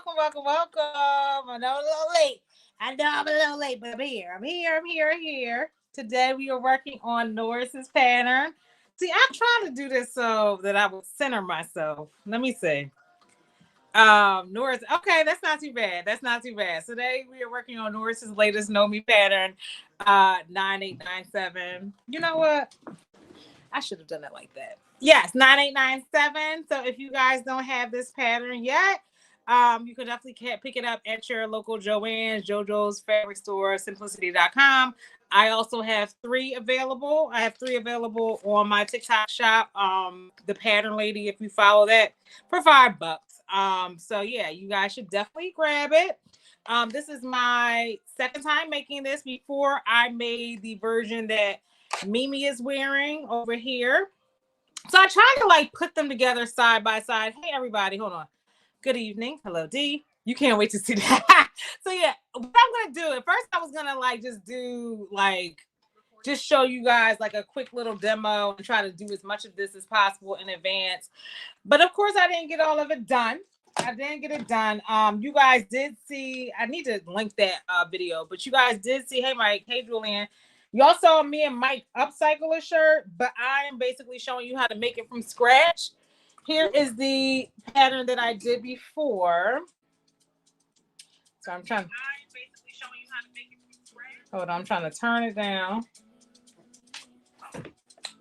welcome. I know I'm a little late. I know I'm a little late, but I'm here. Today we are working on Norris's pattern. See, I'm trying to do this so that I will center myself. Let me see. Norris. Okay, that's not too bad. Today we are working on Norris's latest Know Me pattern, 9897. You know what? I should have done it like that. Yes, 9897. So if you guys don't have this pattern yet, you can definitely pick it up at your local Joann's, JoJo's Fabric Store, Simplicity.com. I also have three available. I have three available on my TikTok shop. The Pattern Lady, if you follow that, for $5. So yeah, you guys should definitely grab it. This is my second time making this. Before I made the version that Mimi is wearing over here. So I tried to like put them together side by side. Hey everybody, hold on. Good evening. Hello D. You can't wait to see that. So yeah, what I'm gonna do at first, I was gonna like just show you guys like a quick little demo and try to do as much of this as possible in advance. But of course, I didn't get all of it done. You guys did see. I need to link that video, but you guys did see. Hey Mike. Hey Julian. Y'all saw me and Mike upcycle a shirt, but I am basically showing you how to make it from scratch. Here is the pattern that I did before. So I'm trying. Hold on, I'm trying to turn it down.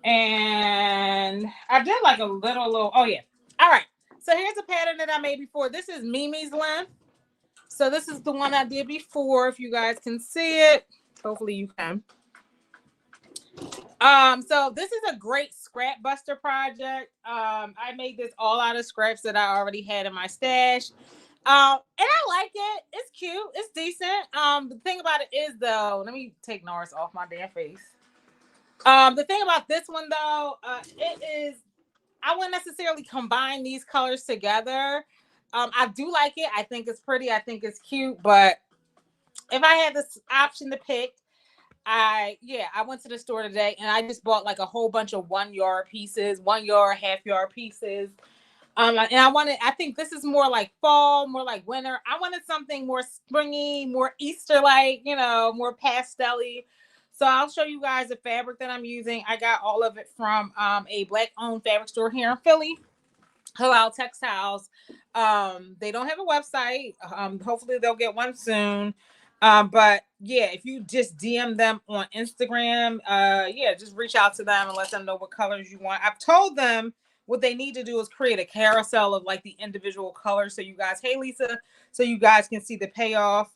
And I did like a little. Oh yeah. All right. So here's a pattern that I made before. This is Mimi's length. So this is the one I did before. If you guys can see it, hopefully you can. So this is a great scrap buster project. I made this all out of scraps that I already had in my stash. And I like it. It's cute. It's decent. The thing about it is though, let me take Norris off my damn face. The thing about this one though, it is, I wouldn't necessarily combine these colors together. I do like it. I think it's pretty. I think it's cute. But if I had this option to pick, I went to the store today and I just bought like a whole bunch of 1 yard pieces, 1 yard, half yard pieces. And I think this is more like fall, more like winter. I wanted something more springy, more Easter-like, more pastel-y. So I'll show you guys the fabric that I'm using. I got all of it from a Black-owned fabric store here in Philly, Halal Textiles. They don't have a website. Hopefully they'll get one soon. But yeah, if you just DM them on Instagram, just reach out to them and let them know what colors you want. I've told them what they need to do is create a carousel of like the individual colors. So you guys, hey Lisa, so you guys can see the payoff.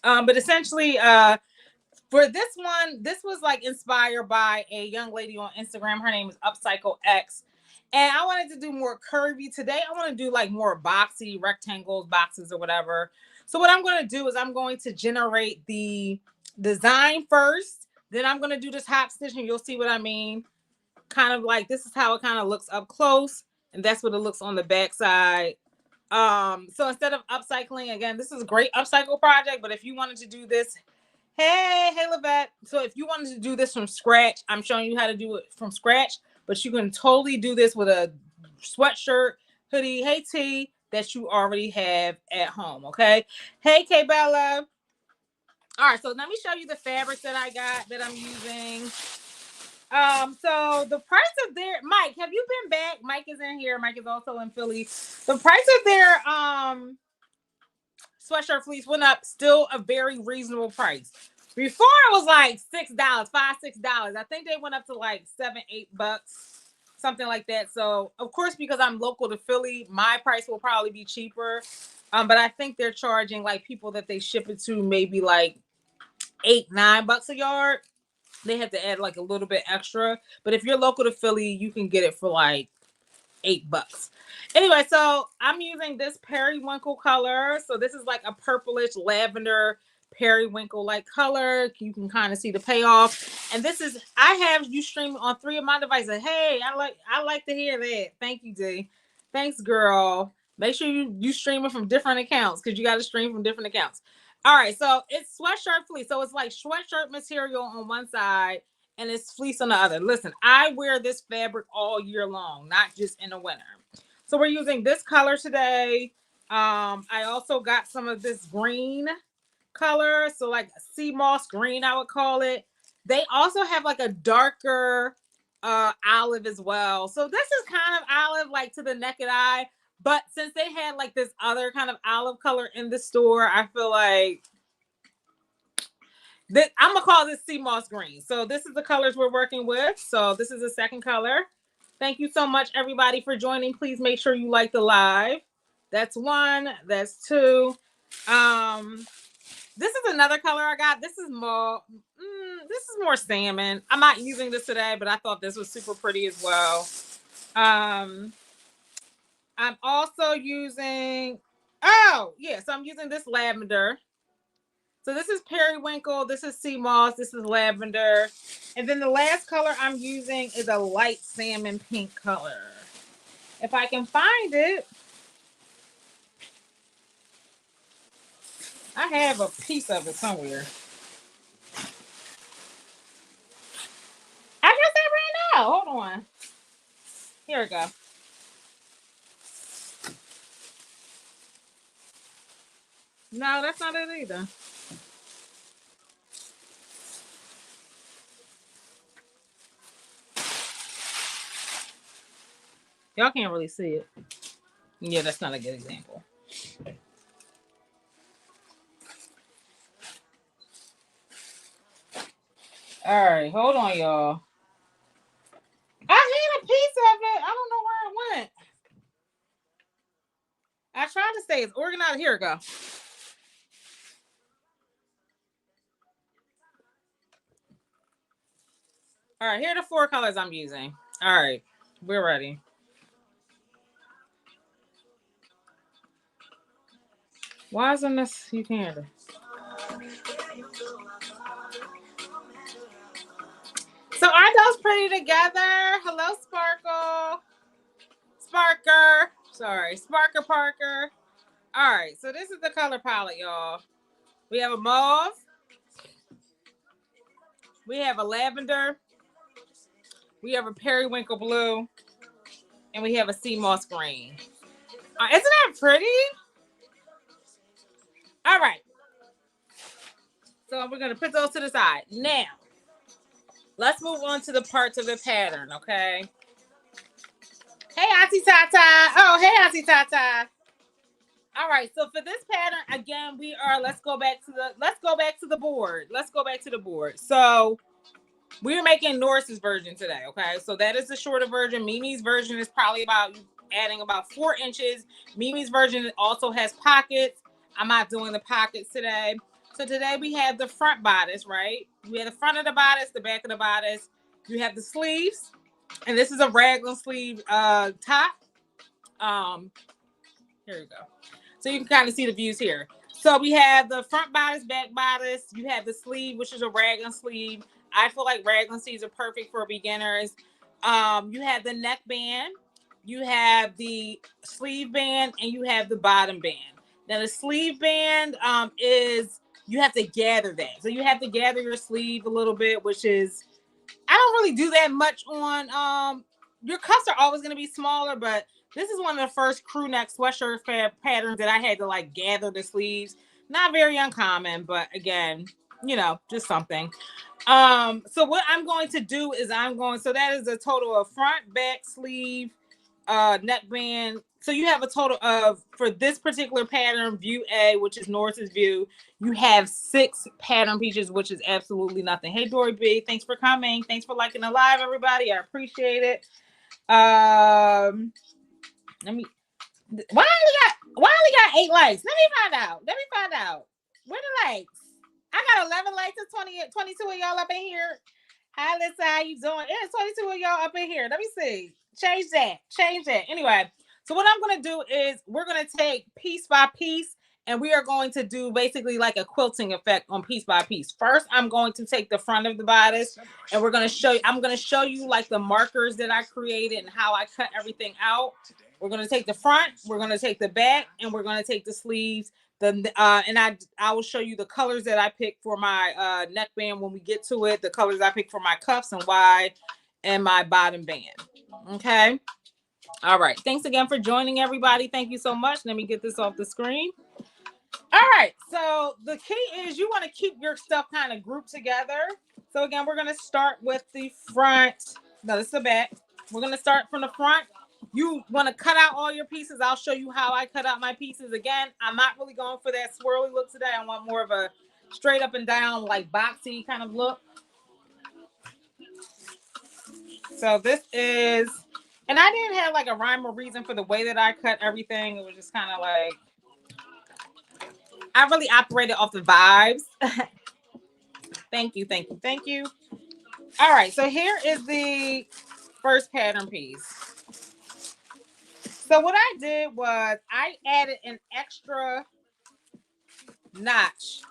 But essentially, for this one, this was like inspired by a young lady on Instagram. Her name is Upcycle X. And I wanted to do more curvy. Today, I want to do like more boxy rectangles, boxes or whatever. So what I'm going to do is I'm going to generate the design first. Then I'm going to do this hop stitch and you'll see what I mean. Kind of like this is how it kind of looks up close. And that's what it looks on the back side. So instead of upcycling, again, this is a great upcycle project. But if you wanted to do this, hey Levette. So if you wanted to do this from scratch, I'm showing you how to do it from scratch. But you can totally do this with a sweatshirt, hoodie, hey T, that you already have at home, okay? Hey K Bella. All right, so let me show you the fabrics that I got that I'm using. So the price of their, Mike, have you been back? Mike is in here. Mike is also in Philly. The price of their sweatshirt fleece went up, still a very reasonable price. Before it was like $6, $5, $6. I think they went up to like $7, $8, something like that. So of course, because I'm local to Philly, my price will probably be cheaper. But I think they're charging like people that they ship it to maybe like $8, $9 a yard. They have to add like a little bit extra. But if you're local to Philly, you can get it for like $8. Anyway, so I'm using this periwinkle color. So this is like a purplish lavender periwinkle like color. You can kind of see the payoff. And this is, I have you streaming on 3 of my devices. Hey, I like to hear that. Thank you, D. Thanks, girl. Make sure you stream it from different accounts because you got to stream from different accounts. All right, so it's sweatshirt fleece. So it's like sweatshirt material on one side and it's fleece on the other. Listen, I wear this fabric all year long, not just in the winter. So we're using this color today. I also got some of this green color, so like sea moss green, I would call it. They also have like a darker olive as well. So this is kind of olive like to the naked eye, but since they had like this other kind of olive color in the store, I feel like this, I'm gonna call this sea moss green. So this is the colors we're working with. So this is the second color. Thank you so much, everybody, for joining. Please make sure you like the live. That's one. That's two. This is another color I got. This is more. This is more salmon. I'm not using this today, but I thought this was super pretty as well. I'm also using. Oh yeah, so I'm using this lavender. So this is periwinkle, this is sea moss, this is lavender. And then the last color I'm using is a light salmon pink color. If I can find it. I have a piece of it somewhere. I guess I ran out. Hold on. Here we go. No, that's not it either. Y'all can't really see it. Yeah, that's not a good example. All right, hold on, y'all. I had a piece of it. I don't know where it went. I tried to stay as organized. Here we go. All right, here are the 4 colors I'm using. All right, we're ready. Why isn't this? You can't. So are those pretty together? Hello, Sparkle. Sparker. Sorry, Sparker Parker. All right, so this is the color palette, y'all. We have a mauve. We have a lavender. We have a periwinkle blue. And we have a sea moss green. Isn't that pretty? All right. So we're going to put those to the side. Now, let's move on to the parts of the pattern, okay? Hey, Auntie Tata. Oh, hey, Auntie Tata. All right, so for this pattern, again, let's go back to the board. Let's go back to the board. So we're making Norris's version today, okay? So that is the shorter version. Mimi's version is probably about adding about 4 inches. Mimi's version also has pockets. I'm not doing the pockets today. So today we have the front bodice, right? We have the front of the bodice, the back of the bodice. You have the sleeves, and this is a raglan sleeve top. Here we go. So you can kind of see the views here. So we have the front bodice, back bodice. You have the sleeve, which is a raglan sleeve. I feel like raglan sleeves are perfect for beginners. You have the neck band, you have the sleeve band, and you have the bottom band. Now the sleeve band is, you have to gather that. So you have to gather your sleeve a little bit, which is, I don't really do that much on, your cuffs are always going to be smaller, but this is one of the first crew neck sweatshirt patterns that I had to like gather the sleeves. Not very uncommon, but again, you know, just something. So what I'm going to do is so that is a total of front, back, sleeve, neckband. So you have a total of, for this particular pattern, view A, which is Norris's view, you have 6 pattern pieces, which is absolutely nothing. Hey, Dory B, thanks for coming. Thanks for liking the live, everybody. I appreciate it. Let me. Why only got 8 likes? Let me find out. Where the likes? I got 11 likes and 22 of y'all up in here. Hi, Lisa. How you doing? It's 22 of y'all up in here. Let me see. Change that. Anyway, so what I'm going to do is we're going to take piece by piece, and we are going to do basically like a quilting effect on piece by piece. First, I'm going to take the front of the bodice, and I'm going to show you like the markers that I created and how I cut everything out. We're going to take the front, we're going to take the back, and we're going to take the sleeves. And I will show you the colors that I picked for my neckband when we get to it, the colors I picked for my cuffs and wide, and my bottom band. Okay. All right. Thanks again for joining, everybody. Thank you so much. Let me get this off the screen. All right. So the key is you want to keep your stuff kind of grouped together. So again, we're going to start with the front. No, this is the back. We're going to start from the front. You want to cut out all your pieces. I'll show you how I cut out my pieces. Again, I'm not really going for that swirly look today. I want more of a straight up and down, like boxy kind of look. So this is, and I didn't have like a rhyme or reason for the way that I cut everything. It was just kind of like, I really operated off the vibes. Thank you, thank you, thank you. All right, so here is the first pattern piece. So what I did was I added an extra notch.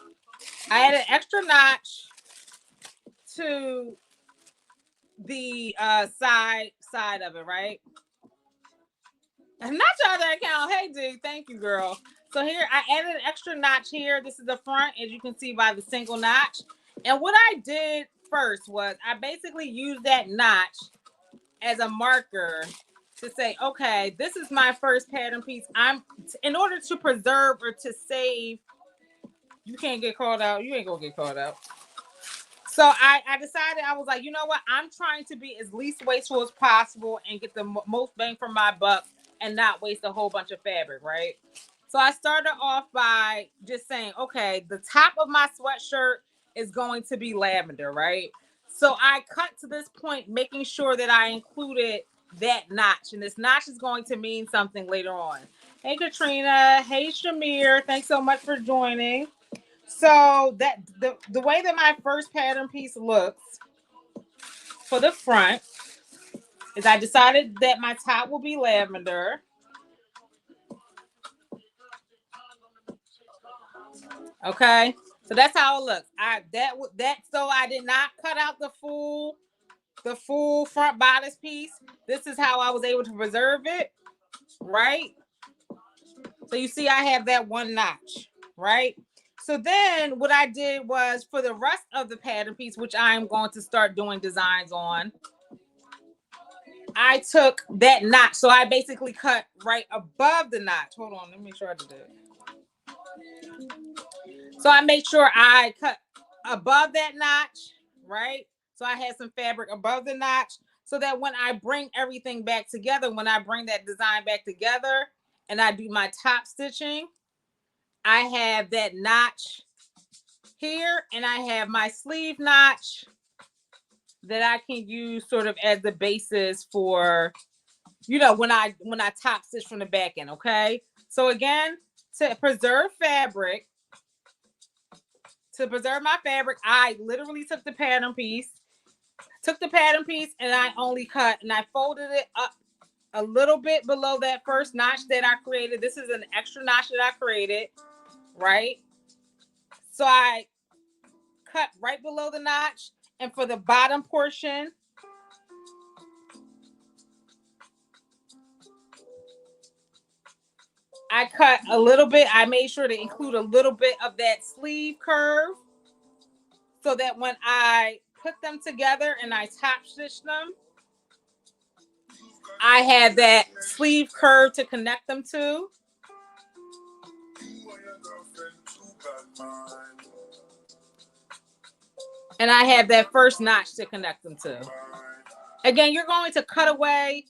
I added an extra notch to the side of it, right? Not your other account. Hey, dude, thank you, girl. So here I added an extra notch here. This is the front, as you can see by the single notch. And what I did first was I basically used that notch as a marker to say, okay, this is my first pattern piece. In order to preserve or to save, you can't get called out. You ain't gonna get called out. So I decided, I was like, you know what? I'm trying to be as least wasteful as possible and get the most bang for my buck and not waste a whole bunch of fabric, right? So I started off by just saying, okay, the top of my sweatshirt is going to be lavender, right? So I cut to this point, making sure that I included that notch. And this notch is going to mean something later on. Hey, Katrina. Hey, Shamir. Thanks so much for joining. So that the way that my first pattern piece looks for the front is I decided that my top will be lavender. Okay, so that's how it looks. So I did not cut out the full front bodice piece. This is how I was able to preserve it, right? So you see, I have that one notch, right? So then what I did was for the rest of the pattern piece, which I am going to start doing designs on, I took that notch. So I basically cut right above the notch. Hold on, let me make sure I did it. So I made sure I cut above that notch, right? So I had some fabric above the notch so that when I bring everything back together, when I bring that design back together and I do my top stitching, I have that notch here and I have my sleeve notch that I can use sort of as the basis for, you know, when I top stitch from the back end. Okay, so again, to preserve my fabric, I literally took the pattern piece and I only cut and I folded it up a little bit below that first notch that I created. This is an extra notch that I created, right? So I cut right below the notch, and for the bottom portion, I cut a little bit. I made sure to include a little bit of that sleeve curve so that when I put them together and I top stitch them, I had that sleeve curve to connect them to. And I have that first notch to connect them to. Again, you're going to cut away.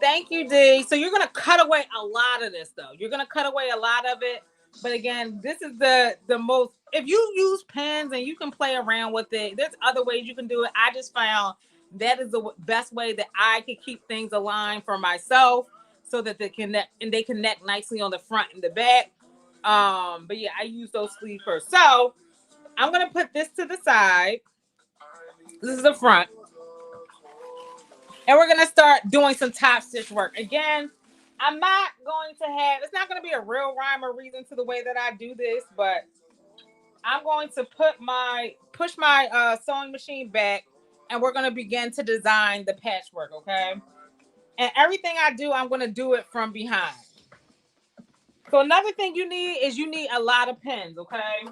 Thank you, D. So you're going to cut away a lot of this, though. You're going to cut away a lot of it. But again, this is the most, if you use pens and you can play around with it, there's other ways you can do it. I just found that is the best way that I can keep things aligned for myself so that they connect nicely on the front and the back. But yeah, I use those sleeves first. So I'm going to put this to the side. This is the front. And we're going to start doing some top stitch work. Again, I'm not going to have, it's not going to be a real rhyme or reason to the way that I do this, but I'm going to push my sewing machine back and we're going to begin to design the patchwork, okay? And everything I do, I'm going to do it from behind. So another thing you need a lot of pins, okay?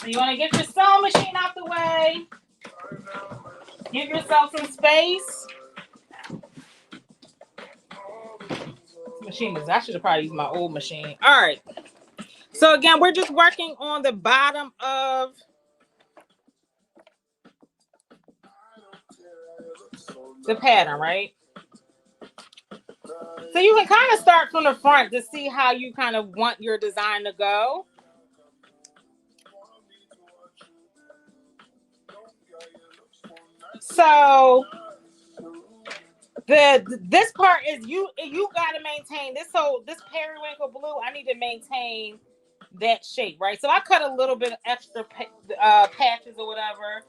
you want to get your sewing machine out the way. Give yourself some space. This machine is, I should have probably used my old machine. All right. So again, we're just working on the bottom of the pattern, right? So you can kind of start from the front to see how you kind of want your design to go. So this part is you got to maintain this. So this periwinkle blue, I need to maintain that shape, right? So I cut a little bit of extra patches or whatever.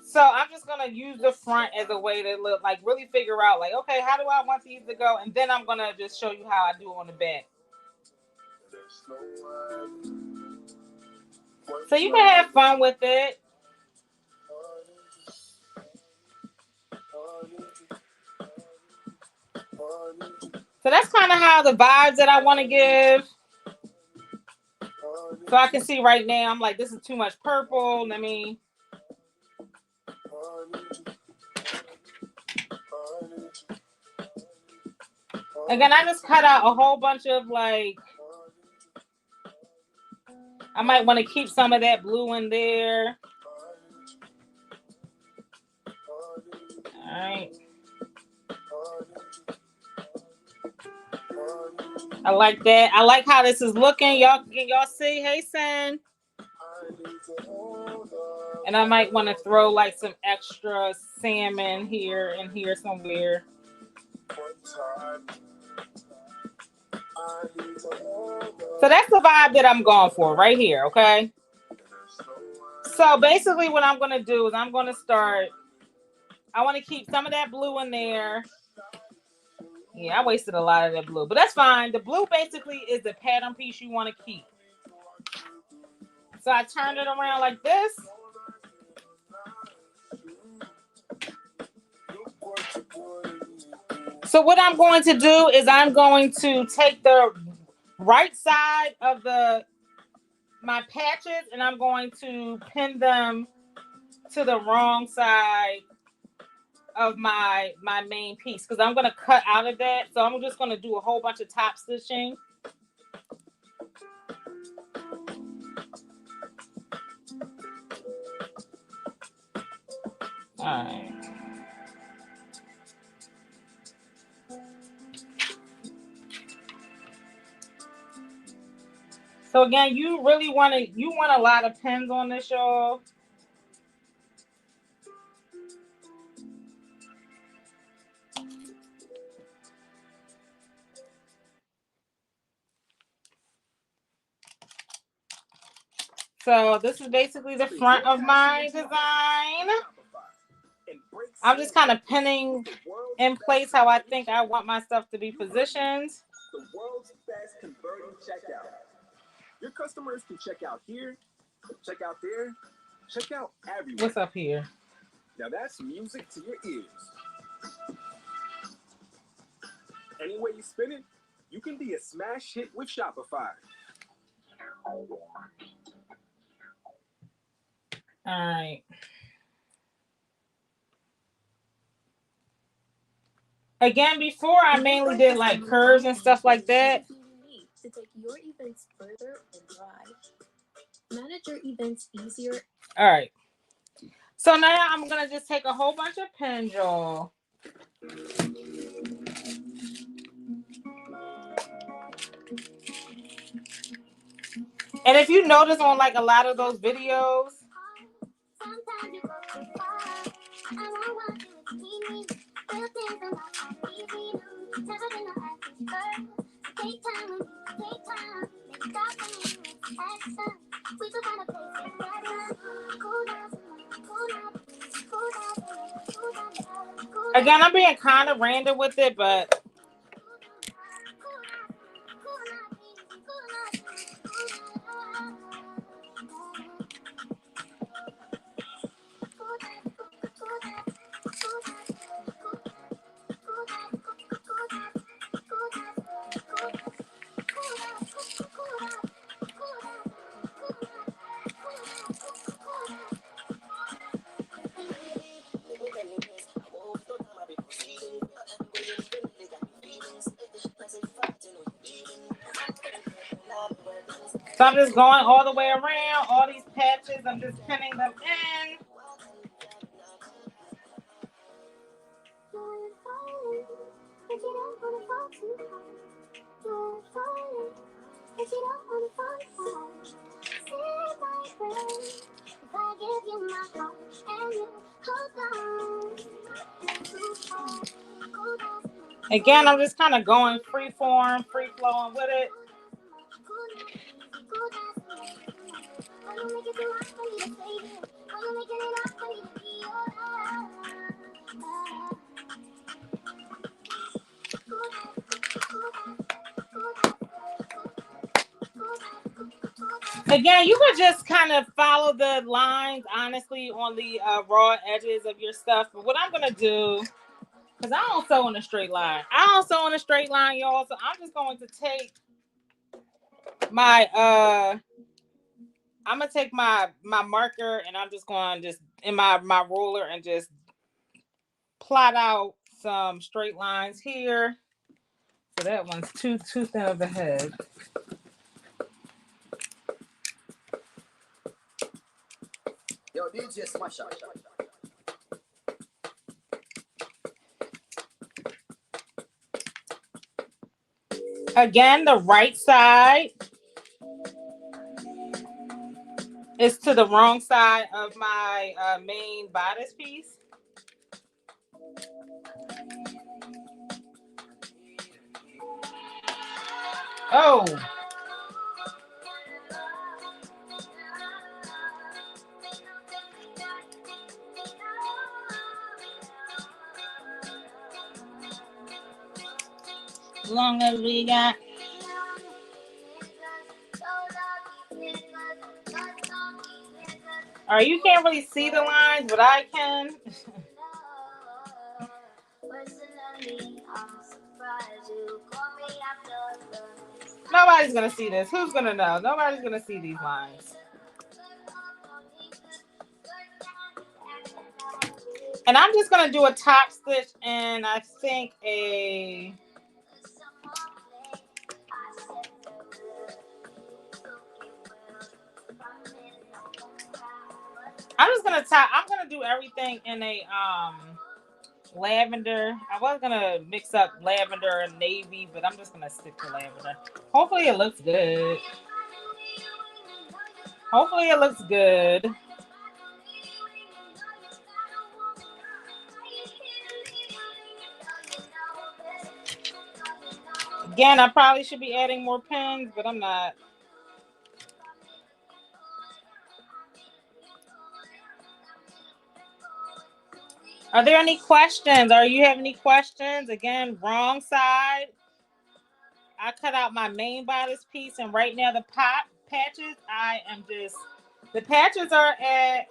So I'm just gonna use the front as a way to look, like really figure out, like, okay, how do I want these to go, and then I'm gonna just show you how I do on the back. So you can have fun with it. So that's kind of how the vibes that I want to give. So I can see right now, I'm like, this is too much purple. Let me. Again, I just cut out a whole bunch of like, I might want to keep some of that blue in there. All right. I like that. I like how this is looking. Y'all, can y'all see? Hey, Sen. And I might want to throw like some extra salmon here and here somewhere. So that's the vibe that I'm going for right here, okay? So basically what I'm going to do is I'm going to start, I want to keep some of that blue in there. Yeah, I wasted a lot of that blue, but that's fine. The blue basically is the pattern piece you want to keep. So I turn it around like this. So what I'm going to do is I'm going to take the right side of my patches and I'm going to pin them to the wrong side of my main piece because I'm going to cut out of that. So I'm just going to do a whole bunch of top stitching. All right. So again, you really want a lot of pins on this, y'all. So this is basically the front of my design. I'm just kind of pinning in place how I think I want my stuff to be positioned. The world's best converting checkout. Your customers can check out here, check out there, check out everywhere. What's up here? Now that's music to your ears. Any way you spin it, you can be a smash hit with Shopify. All right. Again, before I mainly did like curves and stuff like that. To take your events further and thrive. Manage your events easier. All right. So now I'm going to just take a whole bunch of pins, y'all. And if you notice on like a lot of those videos, again, I'm being kind of random with it, but So I'm just going all the way around all these patches. I'm just pinning them in. Again, I'm just kind of going free form, free flowing with it. Again, you could just kind of follow the lines, honestly, on the raw edges of your stuff. But what I'm going to do, because I don't sew in a straight line. I don't sew in a straight line, y'all. So I'm just going to take my, I'm going to take my marker and I'm just going to just, in my ruler and just plot out some straight lines here. So that one's too thin of a head. Yo, DJ Smash Up. Again, the right side is to the wrong side of my main bodice piece. Oh. As long as we got. All right, you can't really see the lines, but I can. Nobody's gonna see this. Who's gonna know? Nobody's gonna see these lines. And I'm just gonna do a top stitch and I think I'm gonna do everything in a lavender. I was gonna mix up lavender and navy, but I'm just gonna stick to lavender. Hopefully it looks good. Hopefully it looks good. Again, I probably should be adding more pins, but I'm not. Are there any questions? Are you have any questions? Again, wrong side. I cut out my main bodice piece, and right now the patches, I am just, the patches are at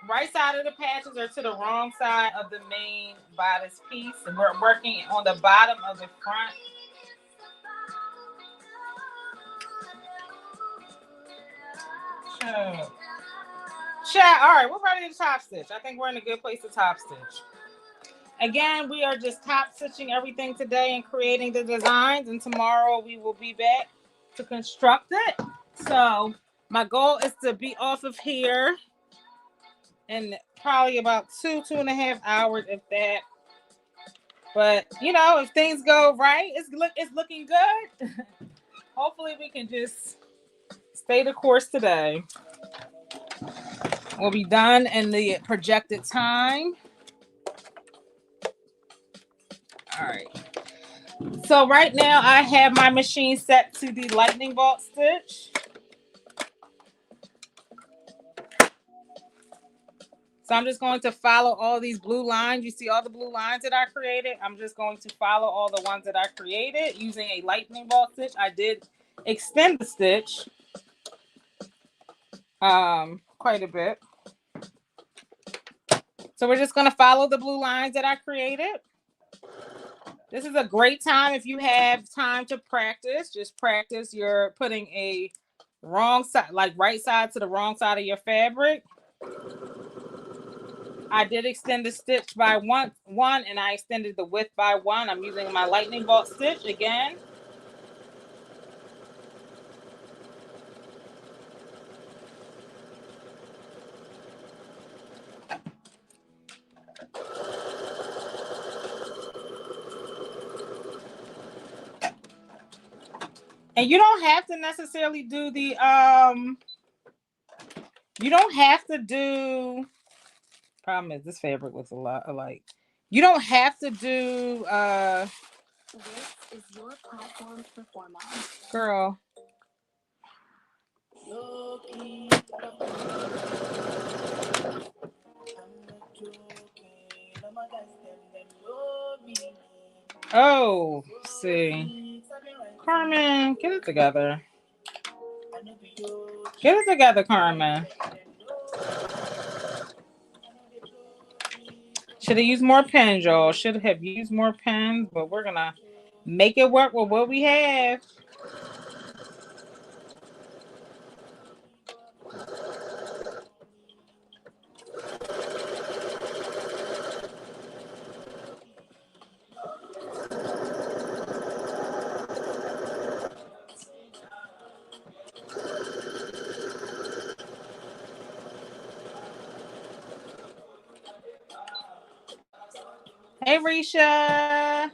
right side of the patches are to the wrong side of the main bodice piece, and we're working on the bottom of the front. Chat, all right, we're ready to top stitch. I think we're in a good place to top stitch. Again, we are just top stitching everything today and creating the designs, and tomorrow we will be back to construct it. So my goal is to be off of here in probably about 2.5 hours, if that. But you know, if things go right, it's looking good. Hopefully we can just stay the course today. We'll be done in the projected time. All right. So right now I have my machine set to the lightning bolt stitch. So I'm just going to follow all these blue lines. You see all the blue lines that I created? I'm just going to follow all the ones that I created using a lightning bolt stitch. I did extend the stitch quite a bit. So we're just going to follow the blue lines that I created. This is a great time if you have time to practice. Just practice your putting a wrong side, like right side to the wrong side of your fabric. I did extend the stitch by one, and I extended the width by 1. I'm using my lightning bolt stitch again. And you don't have to necessarily do the you don't have to do, problem is this fabric looks a lot alike. You don't have to do This is your platform to perform on. girl. Oh, see. Carmen, get it together. Get it together, Carmen. Should have used more pens, y'all. Should have used more pens, but we're gonna make it work with what we have. Hey, Risha.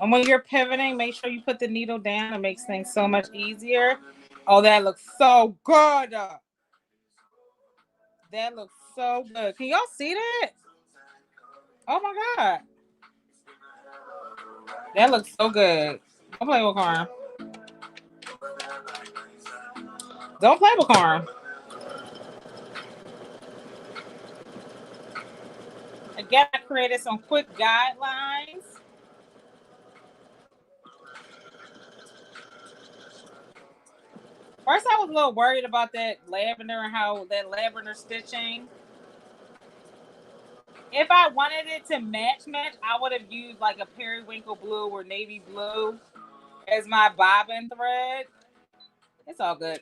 And when you're pivoting, make sure you put the needle down. It makes things so much easier. Oh, that looks so good. That looks so good. Can y'all see that? Oh my God. That looks so good. Don't play with Carm. Don't play with Carm. Again, I created some quick guidelines. First, I was a little worried about that lavender and how that lavender stitching. If I wanted it to match, I would have used like a periwinkle blue or navy blue as my bobbin thread. It's all good.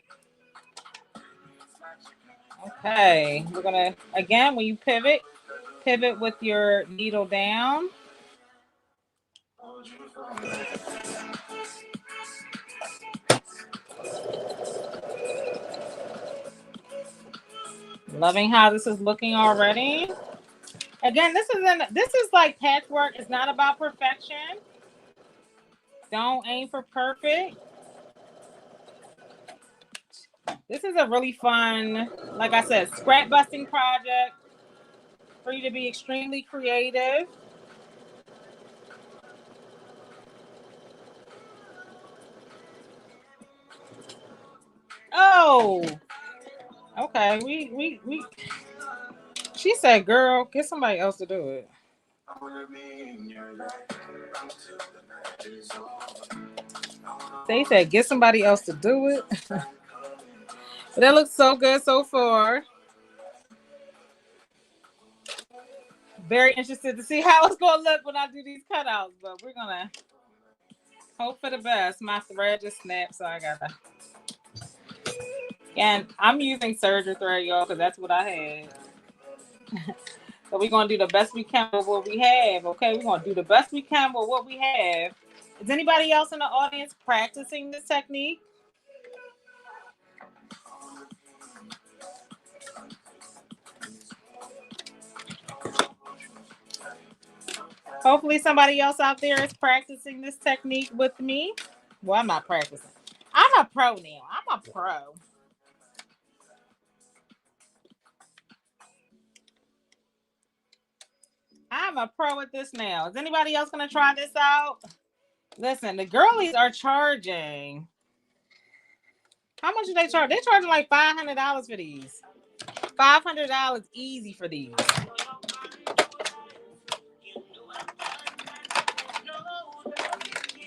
Okay, we're gonna, again, when you pivot with your needle down. Loving how this is looking already. Again, this is like patchwork. It's not about perfection. Don't aim for perfect. This is a really fun, like I said, scrap busting project for you to be extremely creative. Oh, okay. We she said, girl, get somebody else to do it. They said, get somebody else to do it. But that looks so good so far. Very interested to see how it's going to look when I do these cutouts, but we're going to hope for the best. My thread just snapped, so I got to. And I'm using serger thread, y'all, because that's what I had. So we're going to do the best we can with what we have, okay? We're going to do the best we can with what we have. Is anybody else in the audience practicing this technique? Hopefully somebody else out there is practicing this technique with me. Well, I'm not practicing. I'm a pro now. I'm a pro. I'm a pro at this now. Is anybody else going to try this out? Listen, the girlies are charging. How much do they charge? They're charging like $500 for these. $500 easy for these.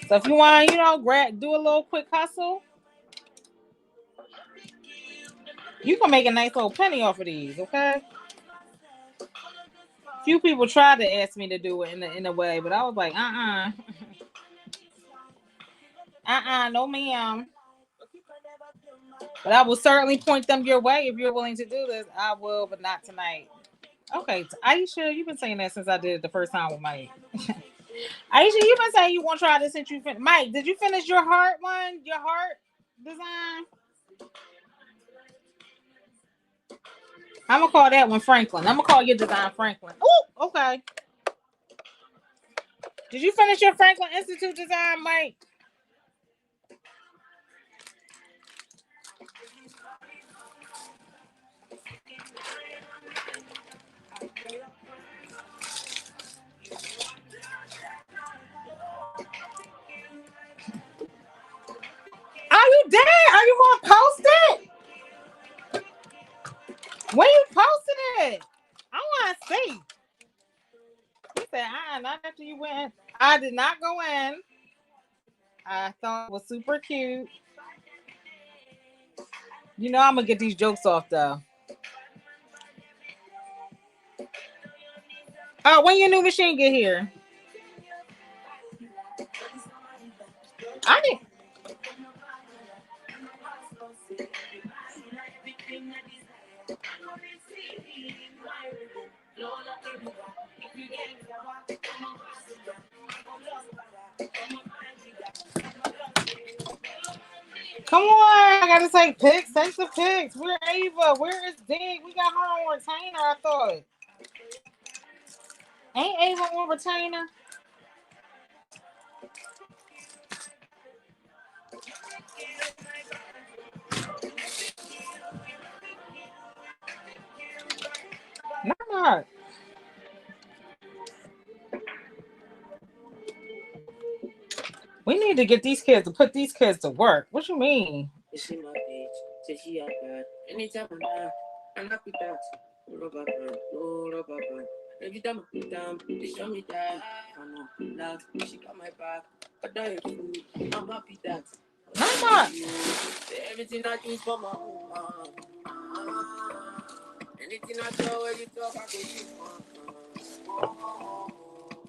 So if you want, do a little quick hustle, you can make a nice little penny off of these, okay? Few people tried to ask me to do it in a way, but I was like, no ma'am. But I will certainly point them your way if you're willing to do this. I will, but not tonight. Okay, Aisha, you've been saying that since I did it the first time with Mike. Aisha, you've been saying you want to try this since you finished. Mike, did you finish your heart one? Your heart design? I'm going to call that one Franklin. I'm going to call your design Franklin. Oh, okay. Did you finish your Franklin Institute design, Mike? Are you dead? Are you gonna post it? When you posted it? I want to see. He said, not after you went. I did not go in. I thought it was super cute. You know I'm gonna get these jokes off though. Oh, when your new machine get here? I didn't. Come on, I gotta take pics. Take the pics. Where Ava? Where is Dig? We got her on retainer, I thought. Ain't Ava on retainer? No, I'm not. We need to get these kids to put these kids to work. What you mean? Anytime I'm not with that. Every time I put down, they show me that. I know, love, she got my back. I die of food, I'm happy that. Mama! Everything I do is for my woman. Anything I do, when you talk, I go keep on.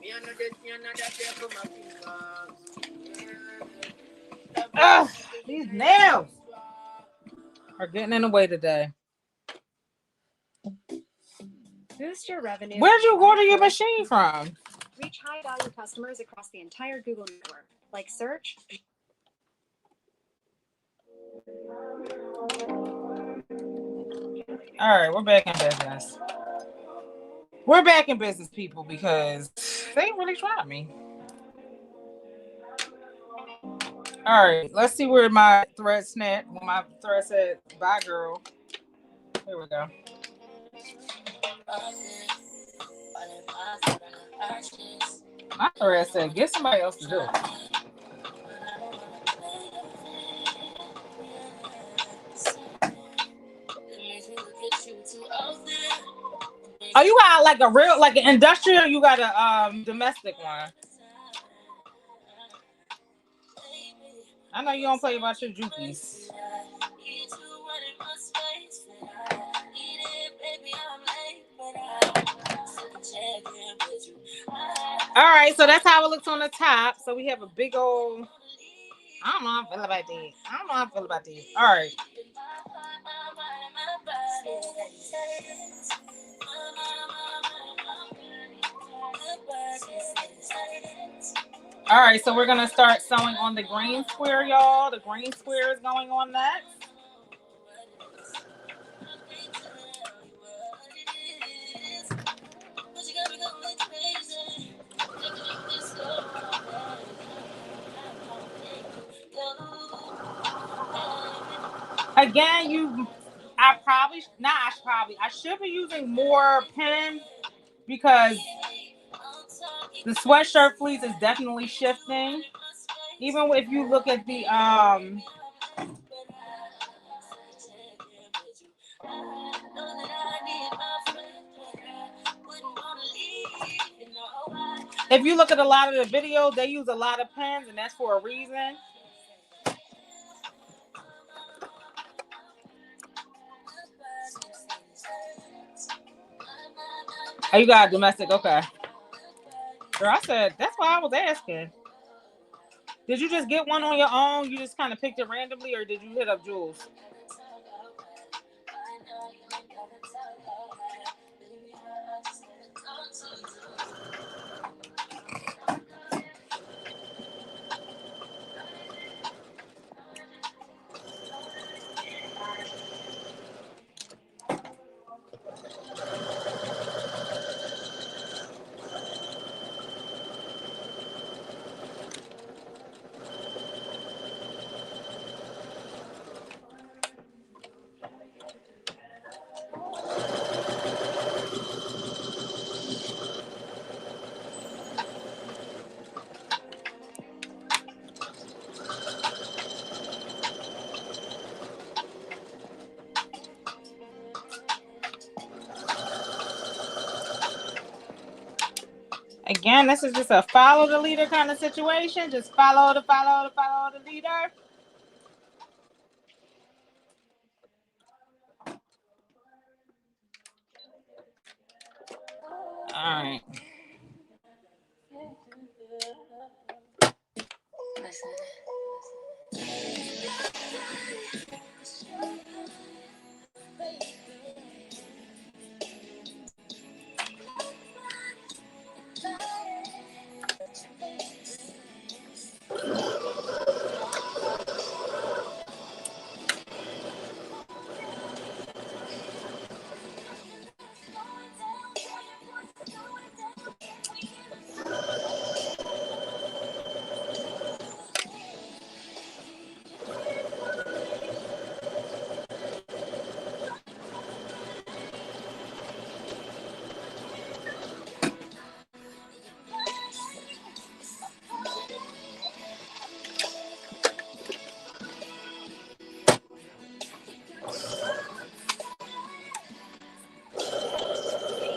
Me, I know that there for my fingers. Ugh, these nails are getting in the way today. Boost your revenue. Where'd you order your machine from? Reach high-value customers across the entire Google network, like search. All right, we're back in business. We're back in business, people, because they really tried me. All right, let's see where my thread snapped. When my thread said, bye, girl. Here we go. My thread said, get somebody else to do it. Oh, you got like a real, like an industrial, you got a domestic one. I know you don't play about your jukies. All right, so that's how it looks on the top. So we have a big old, I don't know how I feel about that. I don't know how I feel about this. All right. All right, so we're going to start sewing on the green square, y'all. The green square is going on next. Again, I should be using more pins because the sweatshirt fleece is definitely shifting. Even if you look at the if you look at a lot of the videos, they use a lot of pins, and that's for a reason. Oh, you got a domestic? Okay. Girl, I said, that's why I was asking. Did you just get one on your own? You just kind of picked it randomly, or did you hit up Jules? Again, this is just a follow the leader kind of situation. Just follow the leader. All right.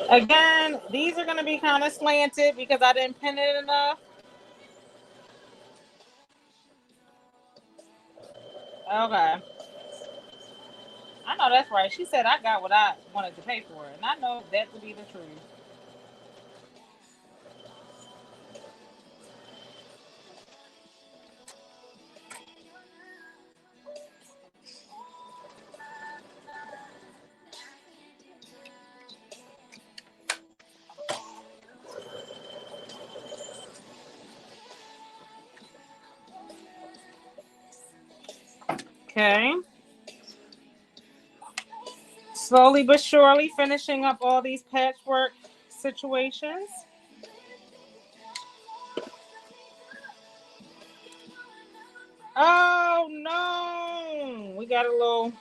Again, these are going to be kind of slanted because I didn't pin it enough. Okay. I know that's right. She said I got what I wanted to pay for, and I know that to be the truth. Okay. Slowly but surely finishing up all these patchwork situations. Oh no! We got a little.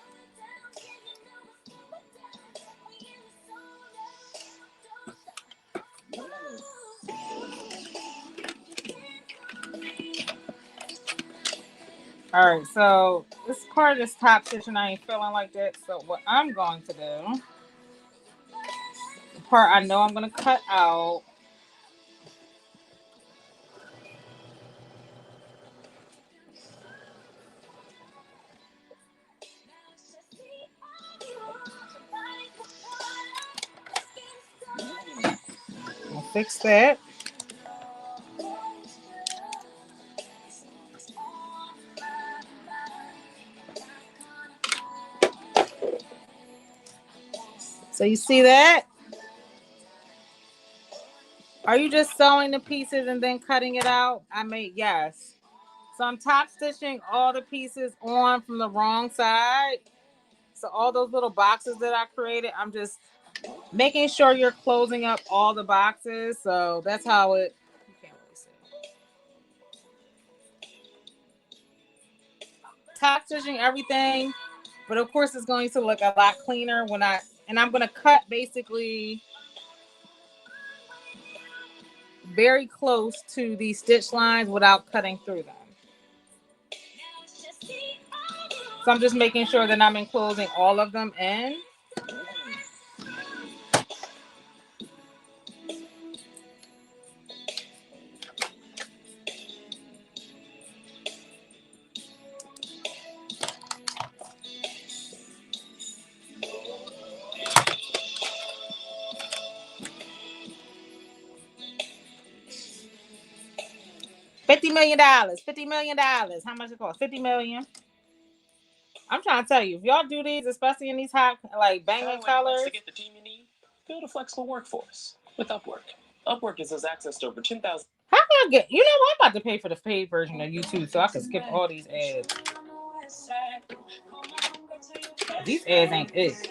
All right, so this part of this top stitching, I ain't feeling like that. So what I'm going to do, the part I know I'm going to cut out. I'll fix that. So you see that? Are you just sewing the pieces and then cutting it out? Yes. So I'm top stitching all the pieces on from the wrong side. So all those little boxes that I created, I'm just making sure you're closing up all the boxes. So that's how it. You can't really see. Top stitching everything, but of course it's going to look a lot cleaner when I'm going to cut basically very close to these stitch lines without cutting through them. So I'm just making sure that I'm enclosing all of them in. $50 million. $50 million. How much it cost? $50 million. I'm trying to tell you, if y'all do these, especially in these hot, like banging colors. To get the team you need, build a flexible workforce with Upwork. Upwork gives us access to over 10,000. How can I get? You know what? I'm about to pay for the paid version of YouTube so I can skip all these ads. These ads ain't it.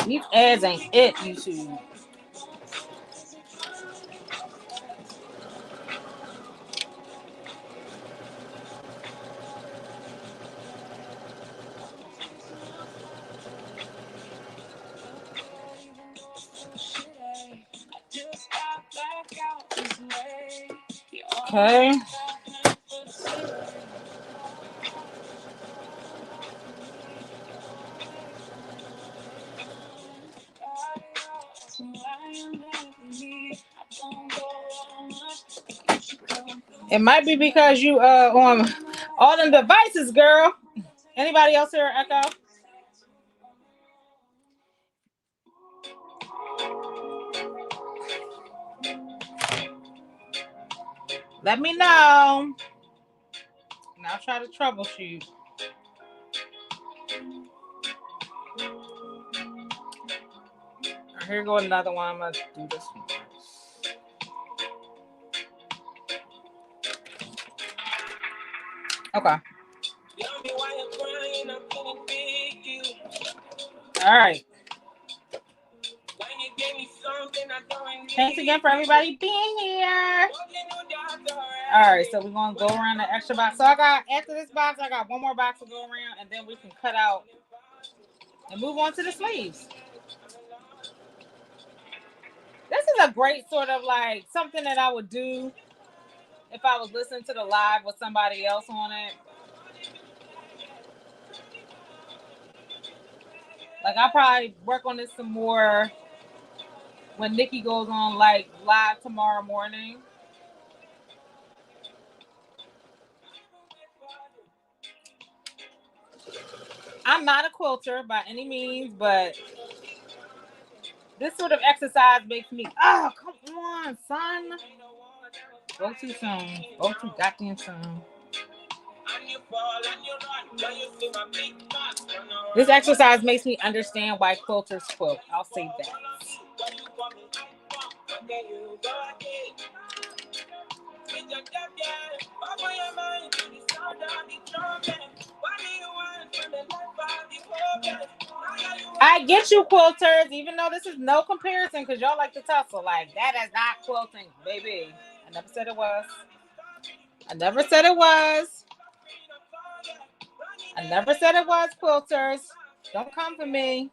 These ads ain't it, YouTube. Okay. It might be because you on all them devices, girl. Anybody else hear echo? Let me know. And I'll try to troubleshoot. Here go another one. I'm gonna do this one. Okay. All right. Thanks again for everybody being here. All right, so we're gonna go around the extra box. So I got after this box, I got one more box to go around, and then we can cut out and move on to the sleeves. This is a great sort of like something that I would do if I was listening to the live with somebody else on it. Like I'll probably work on this some more when Nikki goes on like live tomorrow morning. I'm not a quilter by any means, but this sort of exercise makes me, oh, come on, son. Go too soon. Go too goddamn soon. This exercise makes me understand why quilters quilt. I'll say that. I get you, quilters, even though this is no comparison because y'all like to tussle. Like, that is not quilting, baby. I never said it was. I never said it was. I never said it was, quilters. Don't come for me.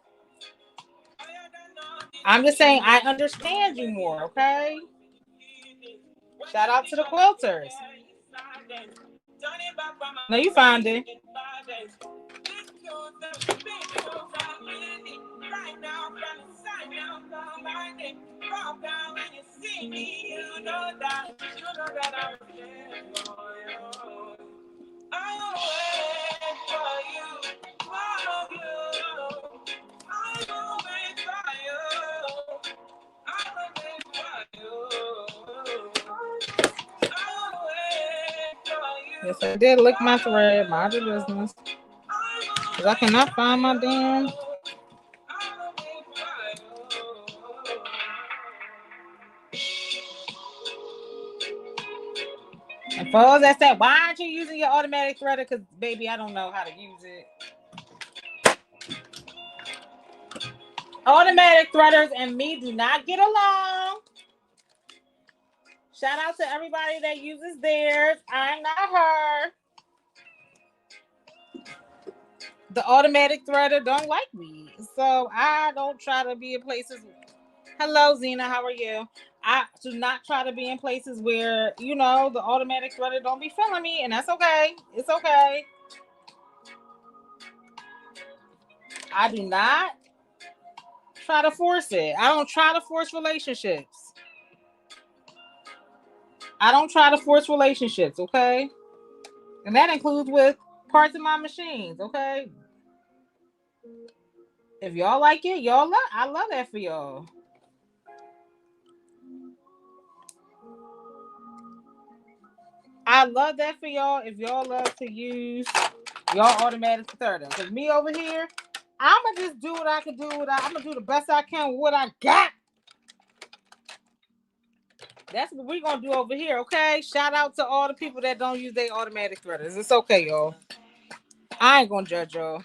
I'm just saying I understand you more, okay? Shout out to the quilters. No, you found it. Yes, I did lick my thread. Mind your business. Because I cannot find my damn. And for those that said, why aren't you using your automatic threader? Because, baby, I don't know how to use it. Automatic threaders and me do not get along. Shout out to everybody that uses theirs. I'm not her. The automatic threader don't like me. So I don't try to be in places. Hello, Zena. How are you? I do not try to be in places where, you know, the automatic threader don't be feeling me. And that's okay. It's okay. I do not try to force it. I don't try to force relationships. I don't try to force relationships, okay? And that includes with parts of my machines, okay? If y'all like it, y'all love. I love that for y'all. I love that for y'all. If y'all love to use y'all automatic threader, because me over here, I'ma just do what I can do. I'm gonna do the best I can with what I got. That's what we're gonna do over here, okay? Shout out to all the people that don't use their automatic threaders. It's okay, y'all. I ain't gonna judge y'all,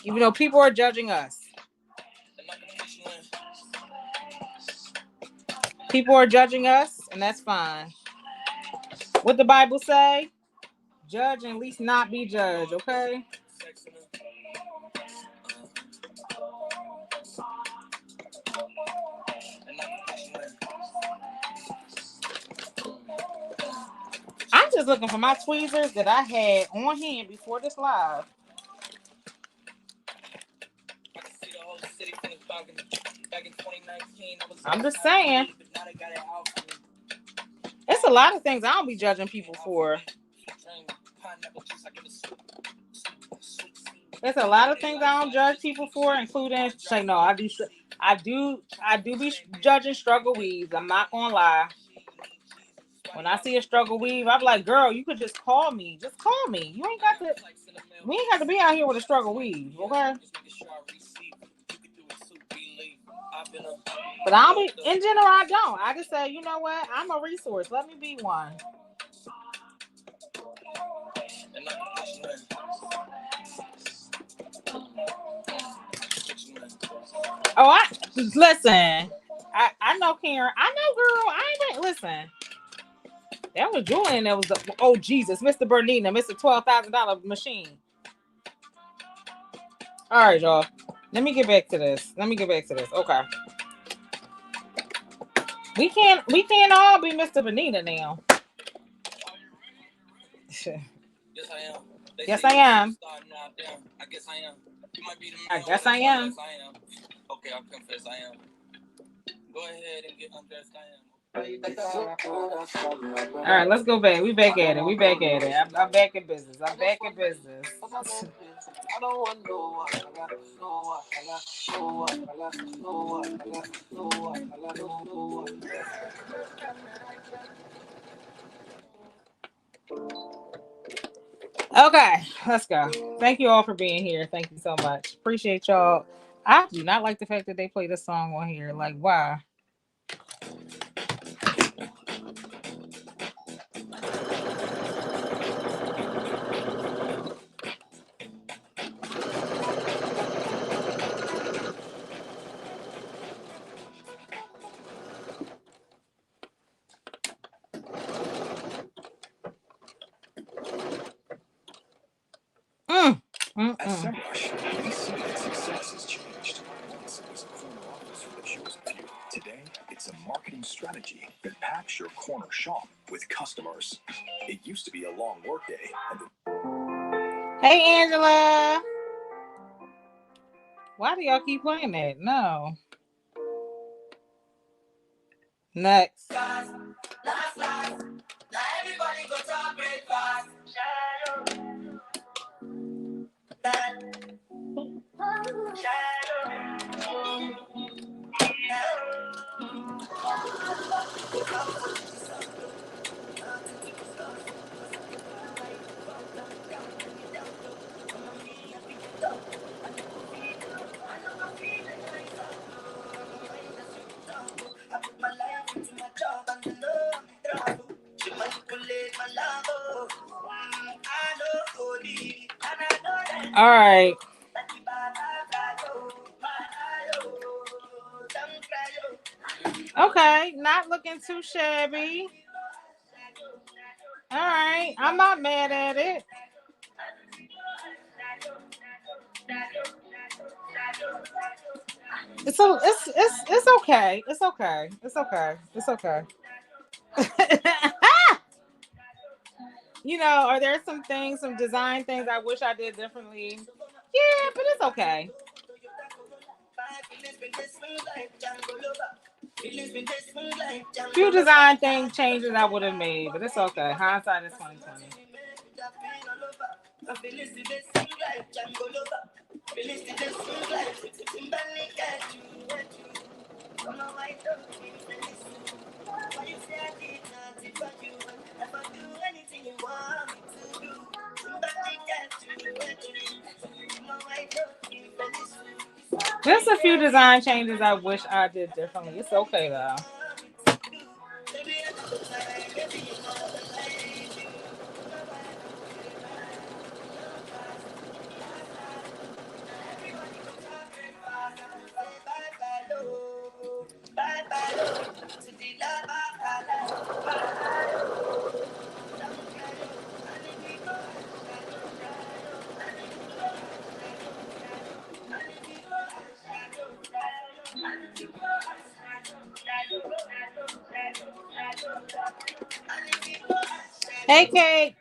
even though people are judging us. People are judging us, and that's fine. What the Bible say? Judge and at least not be judged, okay? I'm just looking for my tweezers that I had on hand before this live. I'm just saying. It's a lot of things I don't be judging people for. There's a lot of things I don't judge people for, including say no. I do be judging struggle weaves. I'm not gonna lie. When I see a struggle weave, I'm like, girl, you could just call me. Just call me. You ain't got to. We ain't got to be out here with a struggle weave, okay? But I don't be. In general, I don't. I just say, you know what? I'm a resource. Let me be one. Oh, I listen. I know Karen. I know, girl. I ain't listen. That was Julian. That was the oh Jesus, Mr. Bernina, Mr. $12,000 machine. All right, y'all. Let me get back to this. Okay. We can't all be Mr. Bernina now. Yes, I am. I guess I am. You might be the I guess I am. Yes, I am. Okay, I'll confess I am. Go ahead and get undressed. I am. All right, let's go back. We back at it. I'm back in business. Okay, let's go. Thank you all for being here. Thank you so much. Appreciate y'all. I do not like the fact that they play this song on here. Like, why? At SEMrush, we see that success has changed. Once it was a corner office with a chosen few. Today, it's a marketing strategy that packs your corner shop with customers. It used to be a long workday. Hey, Angela. Why do y'all keep playing that? No. Next. Last. Now everybody go to breakfast. All right. Okay, not looking too shabby. All right, I'm not mad at it. It's okay. It's okay. It's okay. It's okay. You know, are there some things, some design things I wish I did differently? Yeah, but it's okay. Few design thing changes I would have made, but it's okay. Hindsight is 2020. There's a few design changes I wish I did differently. It's okay though. Hey, Kate.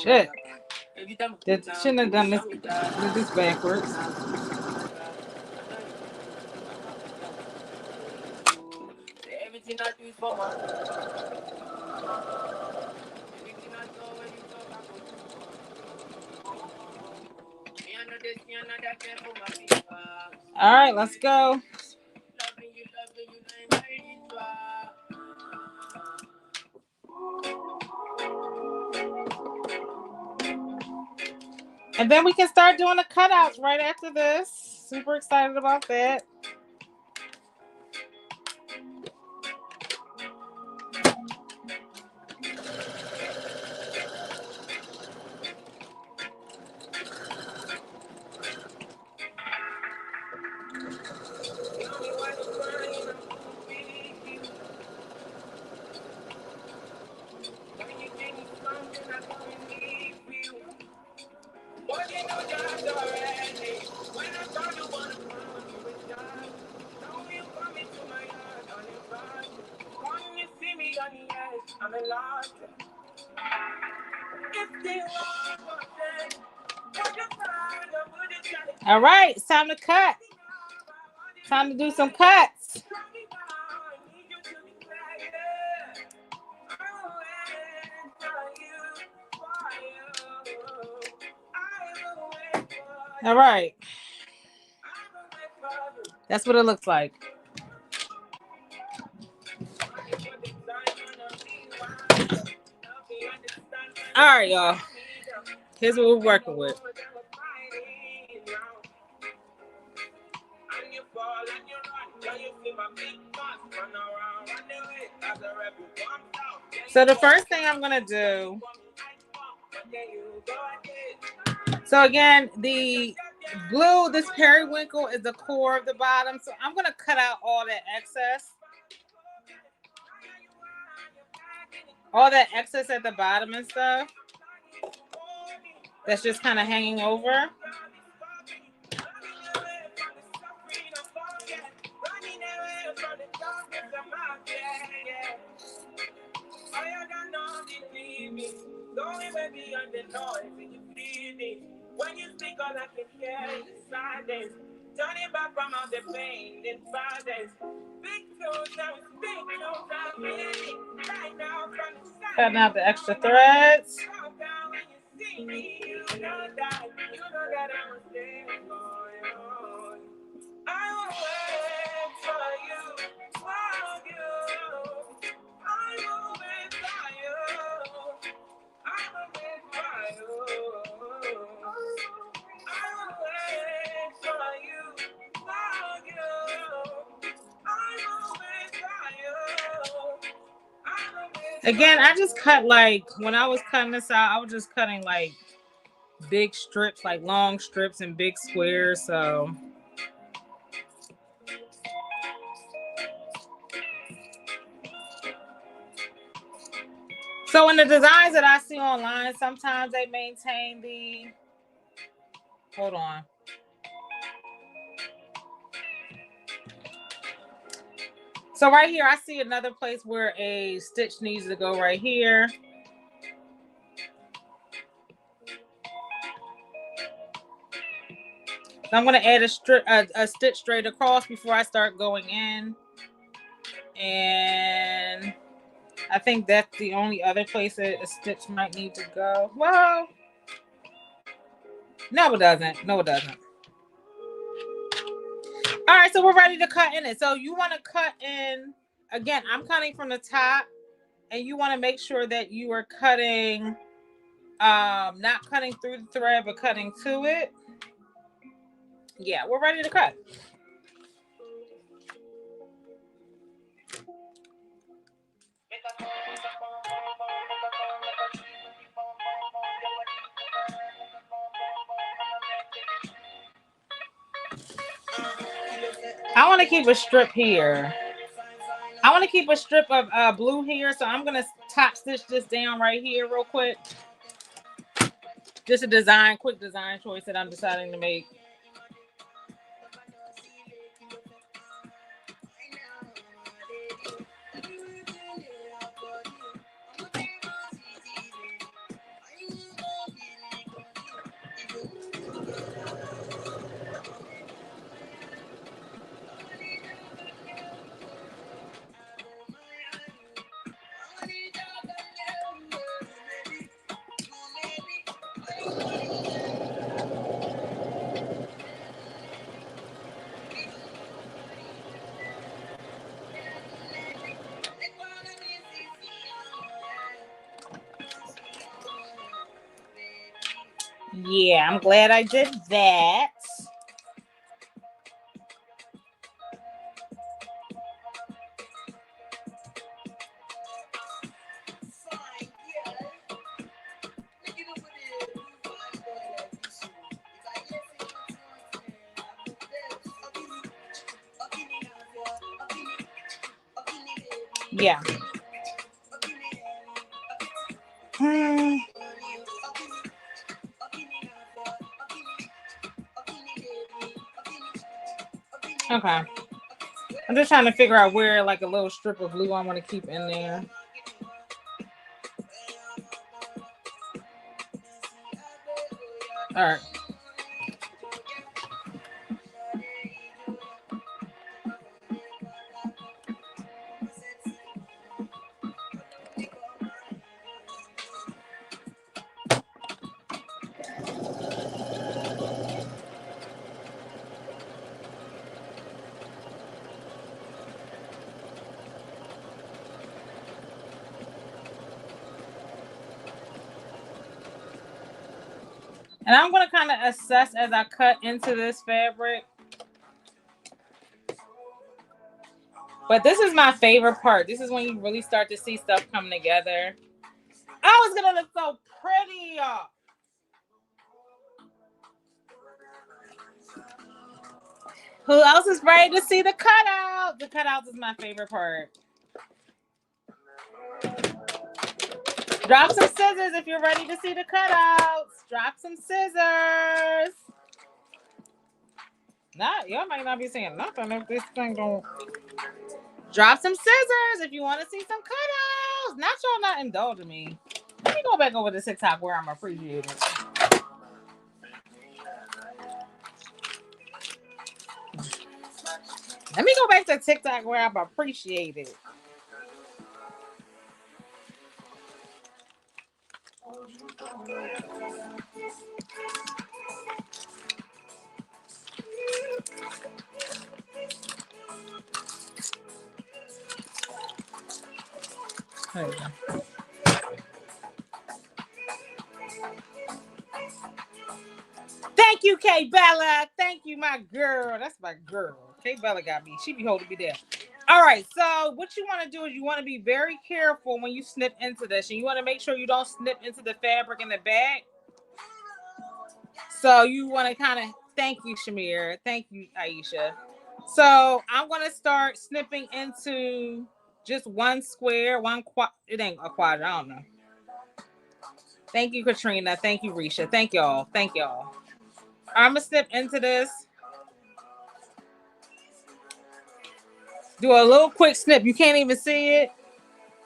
shit. Shouldn't have done this. Did this backwards. All right, let's go. And then we can start doing the cutouts right after this. Super excited about that. All right, it's time to cut. Time to do some cuts. All right. That's what it looks like. All right, y'all. Here's what we're working with. So the first thing I'm going to do, so again, the blue, this periwinkle is the core of the bottom. So I'm going to cut out all that excess. All that excess at the bottom and stuff. That's just kind of hanging over. When you speak all I can hear is silence. Turning back from all the pain and violence. Big clothes now, big clothes now, really. Right now, from the side. Cutting out the extra threads. When you see me, you know that I was there for you. I will wait for you, for you. I will wait for you. I will wait for you. Again, I just cut like, when I was cutting this out, I was just cutting like big strips, like long strips and big squares. So in the designs that I see online, sometimes they maintain the, hold on. So right here, I see another place where a stitch needs to go right here. So I'm going to add a stitch straight across before I start going in. And I think that's the only other place that a stitch might need to go. Well, no, it doesn't. No, it doesn't. All right, so we're ready to cut in it. So you want to cut in, again, I'm cutting from the top, and you want to make sure that you are cutting, not cutting through the thread, but cutting to it. Yeah, we're ready to cut. I want to keep a strip here. I want to keep a strip of blue here, so I'm going to top stitch this down right here real quick. Just a quick design choice that I'm deciding to make. Yeah, I'm glad I did that. Yeah. Okay. I'm just trying to figure out where like a little strip of glue I want to keep in there. All right. And I'm going to kind of assess as I cut into this fabric. But this is my favorite part. This is when you really start to see stuff come together. Oh, it's going to look so pretty, y'all. Who else is ready to see the cutout? The cutouts is my favorite part. Drop some scissors if you're ready to see the cutouts. Drop some scissors. Y'all might not be saying nothing if this thing don't. Drop some scissors if you want to see some cutouts. Not y'all not indulging me. Let me go back over to TikTok where I'm appreciated. Let me go back to TikTok where I'm appreciated. There you go. Thank you, K Bella. Thank you, my girl. That's my girl. K Bella got me. She be holding me down. All right, so what you want to do is you want to be very careful when you snip into this, and you want to make sure you don't snip into the fabric in the back. So you want to kind of, thank you, Shamir. Thank you, Aisha. So I'm going to start snipping into just one square, it ain't a quadrant, I don't know. Thank you, Katrina. Thank you, Risha. Thank y'all. Thank y'all. I'm going to snip into this. Do a little quick snip. You can't even see it.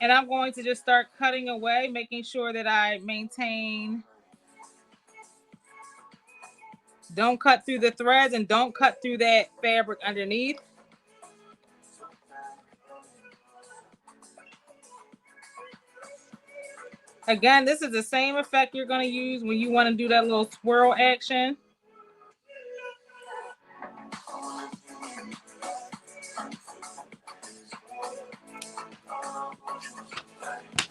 And I'm going to just start cutting away, making sure that I maintain. Don't cut through the threads and don't cut through that fabric underneath. Again, this is the same effect you're going to use when you want to do that little swirl action.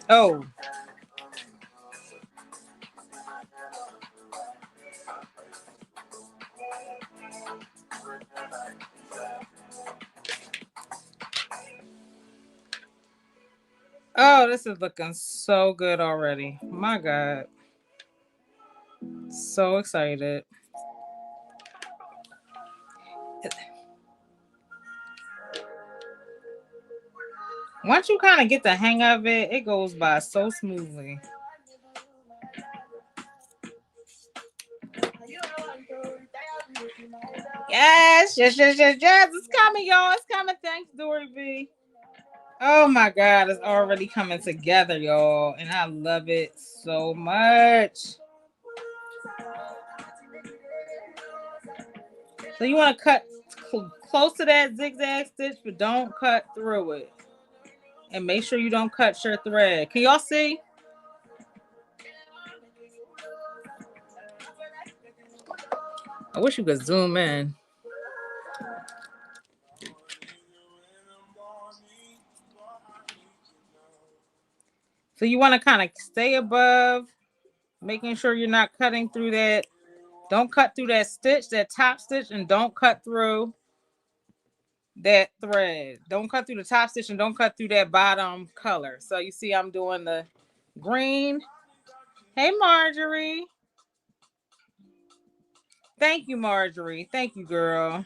Oh. Oh, this is looking so good already. My God. So excited. Once you kind of get the hang of it, it goes by so smoothly. Yes. It's coming, y'all. It's coming. Thanks, Dory B. Oh my God, it's already coming together, y'all. And I love it so much. So you want to cut close to that zigzag stitch, but don't cut through it. And make sure you don't cut your thread. Can y'all see? I wish you could zoom in. So you want to kind of stay above, making sure you're not cutting through that Don't cut through that stitch, that top stitch, and don't cut through that thread. Don't cut through the top stitch and don't cut through that bottom color. So you see I'm doing the green. Hey, Marjorie. Thank you, Marjorie. Thank you, girl.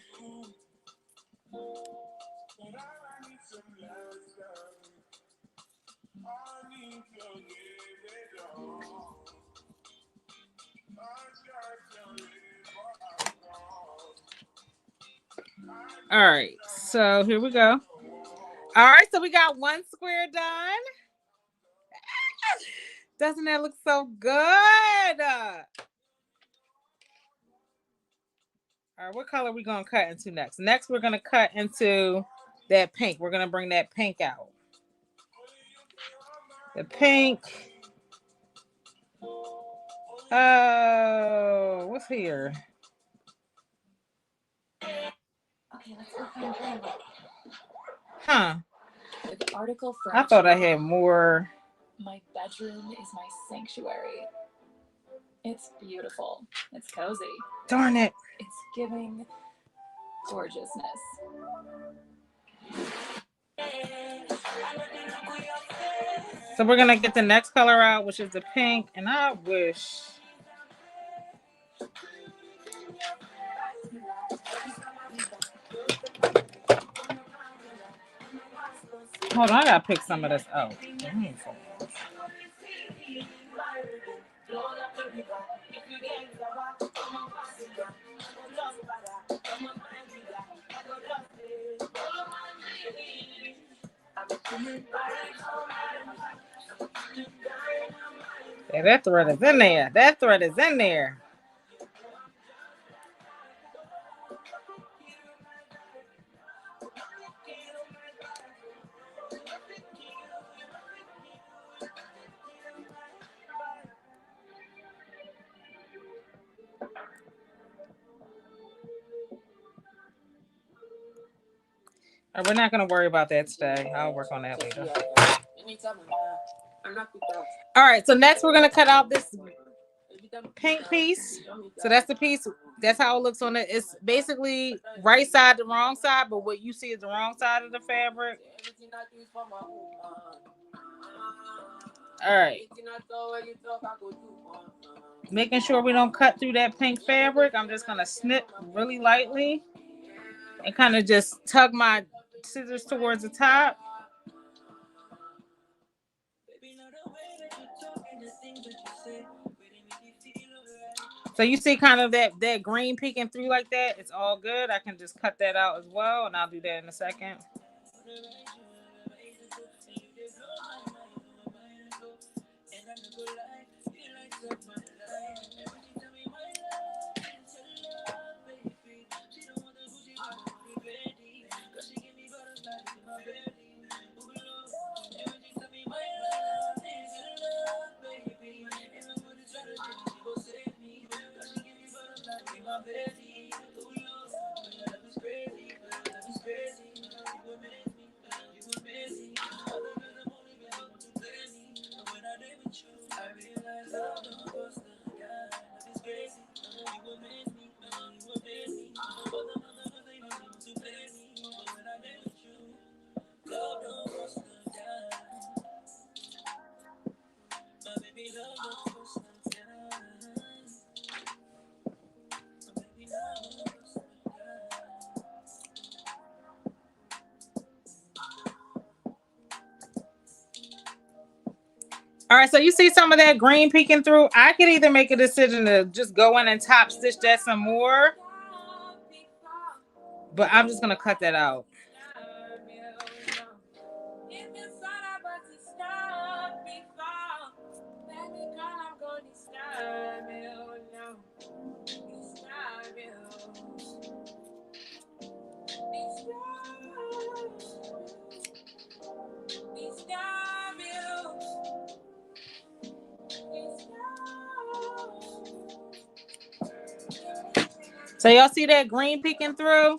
All right, so here we go. All right, so we got one square done. Doesn't that look so good? All right, what color are we going to cut into next? Next, we're going to cut into that pink. We're going to bring that pink out. The pink. Oh, what's here? Okay, let's go find Grandma. Huh. With article I thought I had more. My bedroom is my sanctuary. It's beautiful. It's cozy. Darn it. It's giving gorgeousness. So we're going to get the next color out, which is the pink. And I wish... Hold on, I gotta pick some of this out. Yeah, that thread is in there. That thread is in there. We're not going to worry about that today. I'll work on that later. All right, so next we're going to cut out this pink piece. So that's the piece. That's how it looks on it. It's basically right side to wrong side, but what you see is the wrong side of the fabric. All right. Making sure we don't cut through that pink fabric. I'm just going to snip really lightly and kind of just tug my scissors towards the top. So you see kind of that green peeking through like that. It's all good. I can just cut that out as well, and I'll do that in a second. All right, so you see some of that green peeking through. I could either make a decision to just go in and top stitch that some more, but I'm just going to cut that out. So y'all see that green peeking through?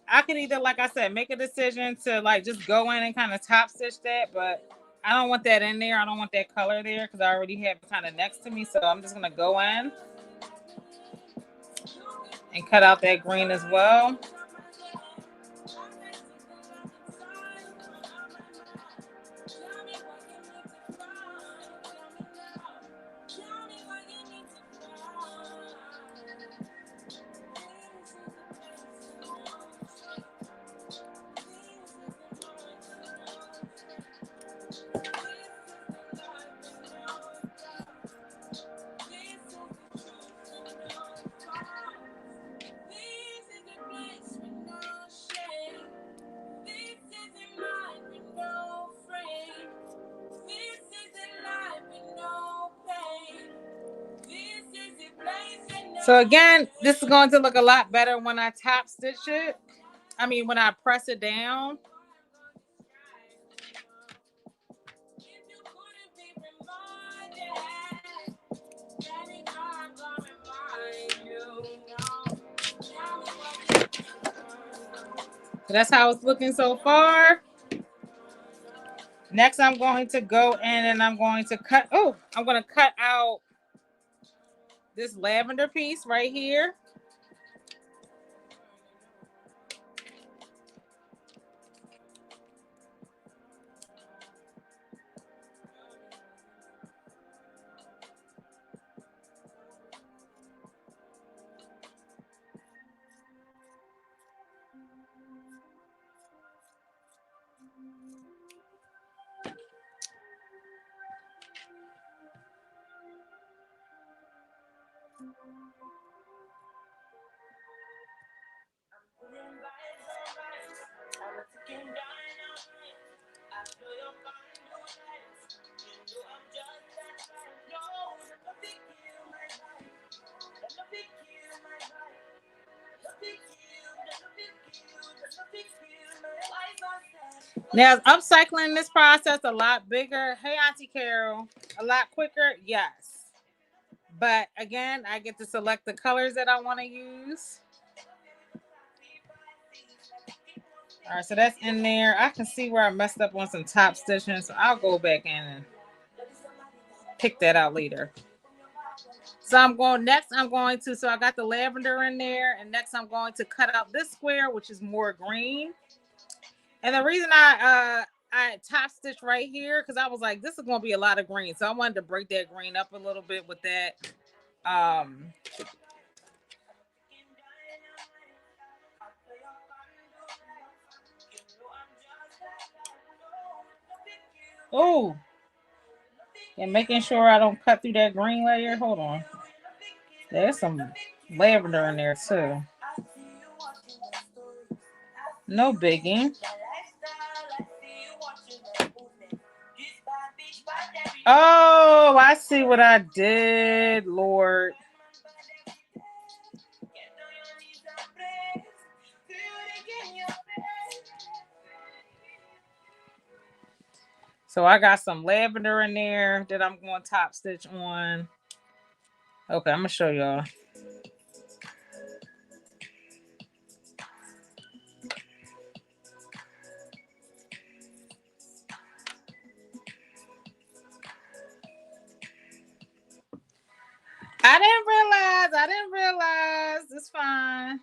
I could either, like I said, make a decision to like just go in and kind of top stitch that, but I don't want that in there. I don't want that color there because I already have it kind of next to me. So I'm just going to go in. and cut out that green as well. So again, this is going to look a lot better when I top stitch it. I mean, when I press it down. So that's how it's looking so far. Next, I'm going to go in and I'm going to cut. Oh, I'm going to cut out this lavender piece right here. Now, upcycling this process a lot bigger. Hey, Auntie Carol, a lot quicker. Yes. But again, I get to select the colors that I want to use. All right, so that's in there. I can see where I messed up on some top stitching, so I'll go back in and pick that out later. So I'm going to, so I got the lavender in there, and next I'm going to cut out this square, which is more green. And the reason I top stitch right here, because I was like, this is going to be a lot of green. So I wanted to break that green up a little bit with that. Oh, and making sure I don't cut through that green layer. Hold on. There's some lavender in there too. No biggie. Oh, I see what I did, Lord. So I got some lavender in there that I'm going to top stitch on. Okay, I'm going to show y'all. I didn't realize. It's fine.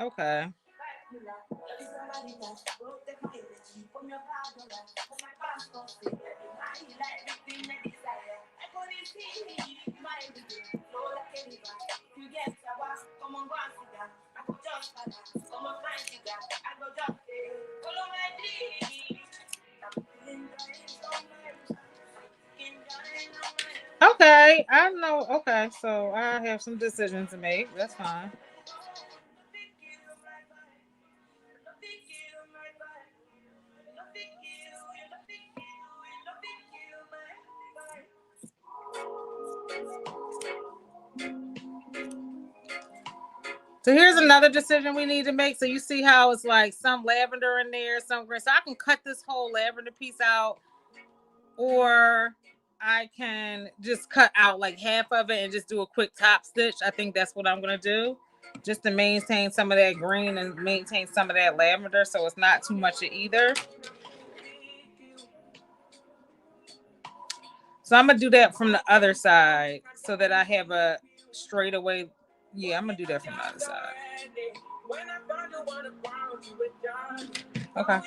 Okay. Okay, I know. Okay, so I have some decisions to make. That's fine. So here's another decision we need to make. So you see how it's like some lavender in there, some green. So I can cut this whole lavender piece out, or I can just cut out like half of it and just do a quick top stitch. I think that's what I'm going to do, just to maintain some of that green and maintain some of that lavender, so it's not too much of either. So I'm gonna do that from the other side so that I have a straightaway. Yeah, I'm gonna do that from the other side. Okay.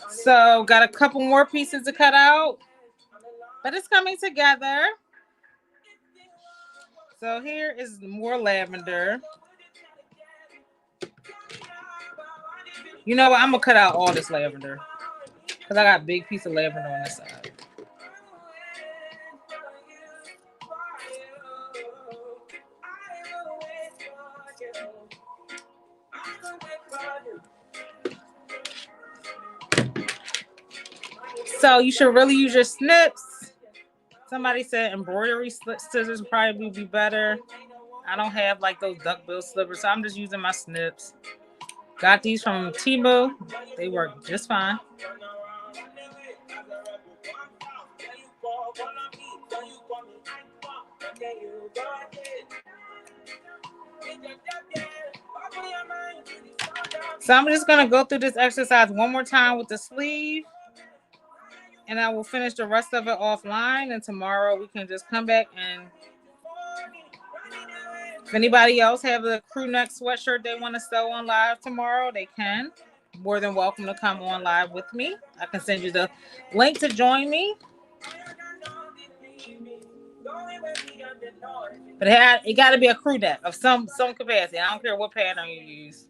So got a couple more pieces to cut out, but it's coming together. So here is more lavender. You know what? I'm gonna cut out all this lavender because I got a big piece of lavender on this side. So you should really use your snips. Somebody said embroidery scissors would probably be better. I don't have like those duckbill slippers, so I'm just using my snips. Got these from Temu. They work just fine. So I'm just gonna go through this exercise one more time with the sleeve, and I will finish the rest of it offline, and tomorrow we can just come back. And if anybody else have a crew neck sweatshirt they want to sew on live tomorrow, they can. More than welcome to come on live with me. I can send you the link to join me. But it got to be a crew neck of some capacity. I don't care what pattern you use.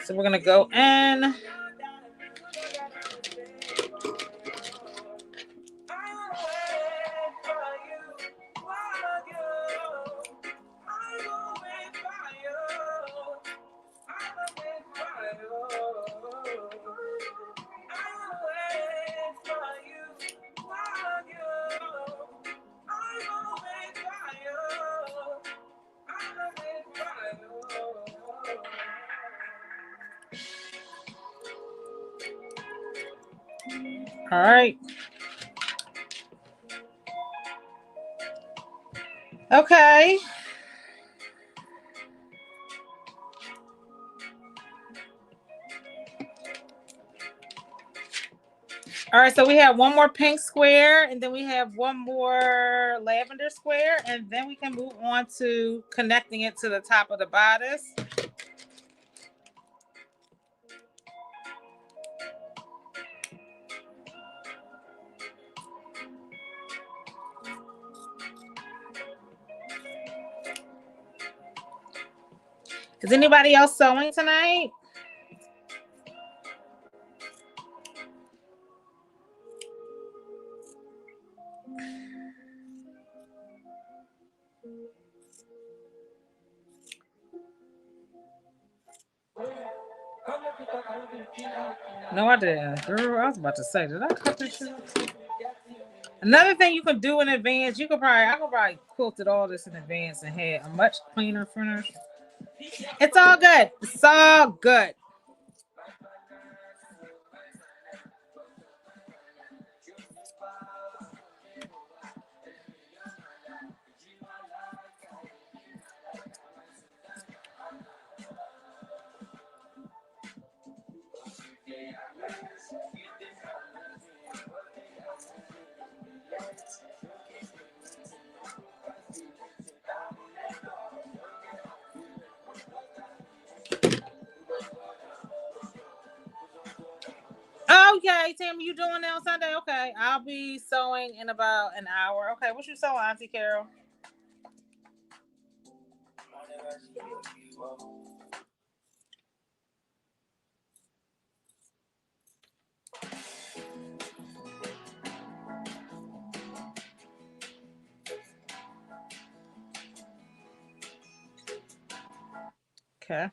So we're gonna go in. All right. Okay. All right, so we have one more pink square, and then we have one more lavender square, and then we can move on to connecting it to the top of the bodice. Is anybody else sewing tonight? No, I didn't. Girl, I was about to say, did I cut this shit? Another thing you can do in advance, I could probably quilted all this in advance and had a much cleaner finish. It's all good. It's all good. Okay, Tammy, you doing that on Sunday? Okay, I'll be sewing in about an hour. Okay, what you sewing, Auntie Carol? Okay.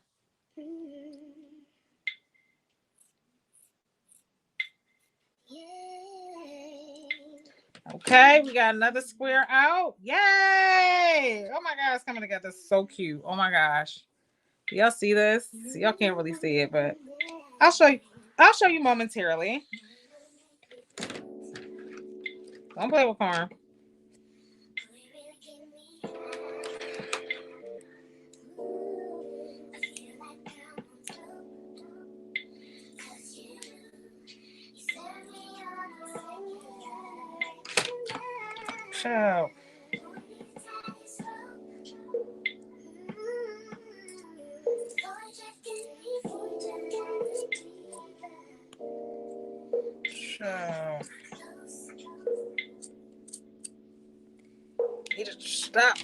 Okay, we got another square out. Yay! Oh my God, it's coming together so cute. Oh my gosh. Do y'all see this? Y'all can't really see it, but I'll show you. I'll show you momentarily. Don't play with corn. Child. Child. Need to stop.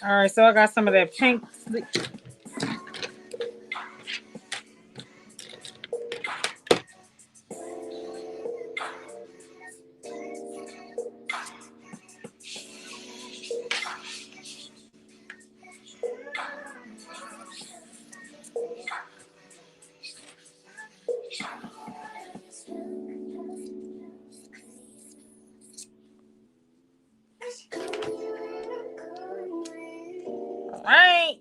All right, so I got some of that pink. All right.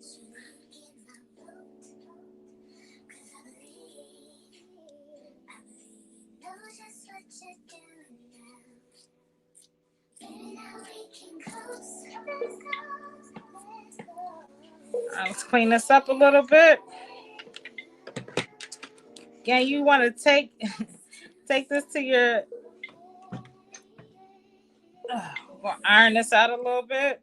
Let's clean this up a little bit. Yeah, you want to take this to your. We'll iron this out a little bit.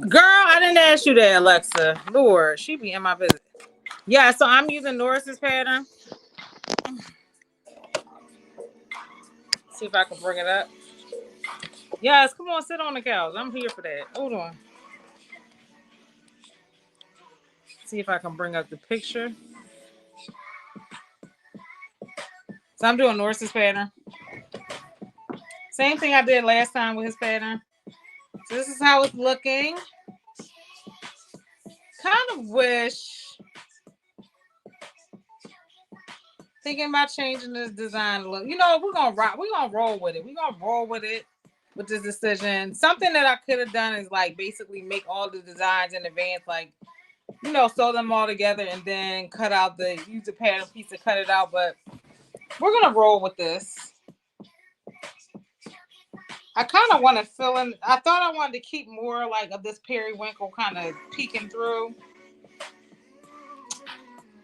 Girl, I didn't ask you that, Alexa. Lord, she be in my business. Yeah, so I'm using Norris's pattern. See if I can bring it up. Yes, come on, sit on the couch. I'm here for that. Hold on. See if I can bring up the picture. So I'm doing Norris's pattern. Same thing I did last time with his pattern. So this is how it's looking. Kind of wish. Thinking about changing this design look. You know, we're gonna roll with it. We're gonna roll with it with this decision. Something that I could have done is like basically make all the designs in advance, like, you know, sew them all together and then use a pattern piece to cut it out. But we're gonna roll with this. I kind of want to fill in. I thought I wanted to keep more like of this periwinkle kind of peeking through.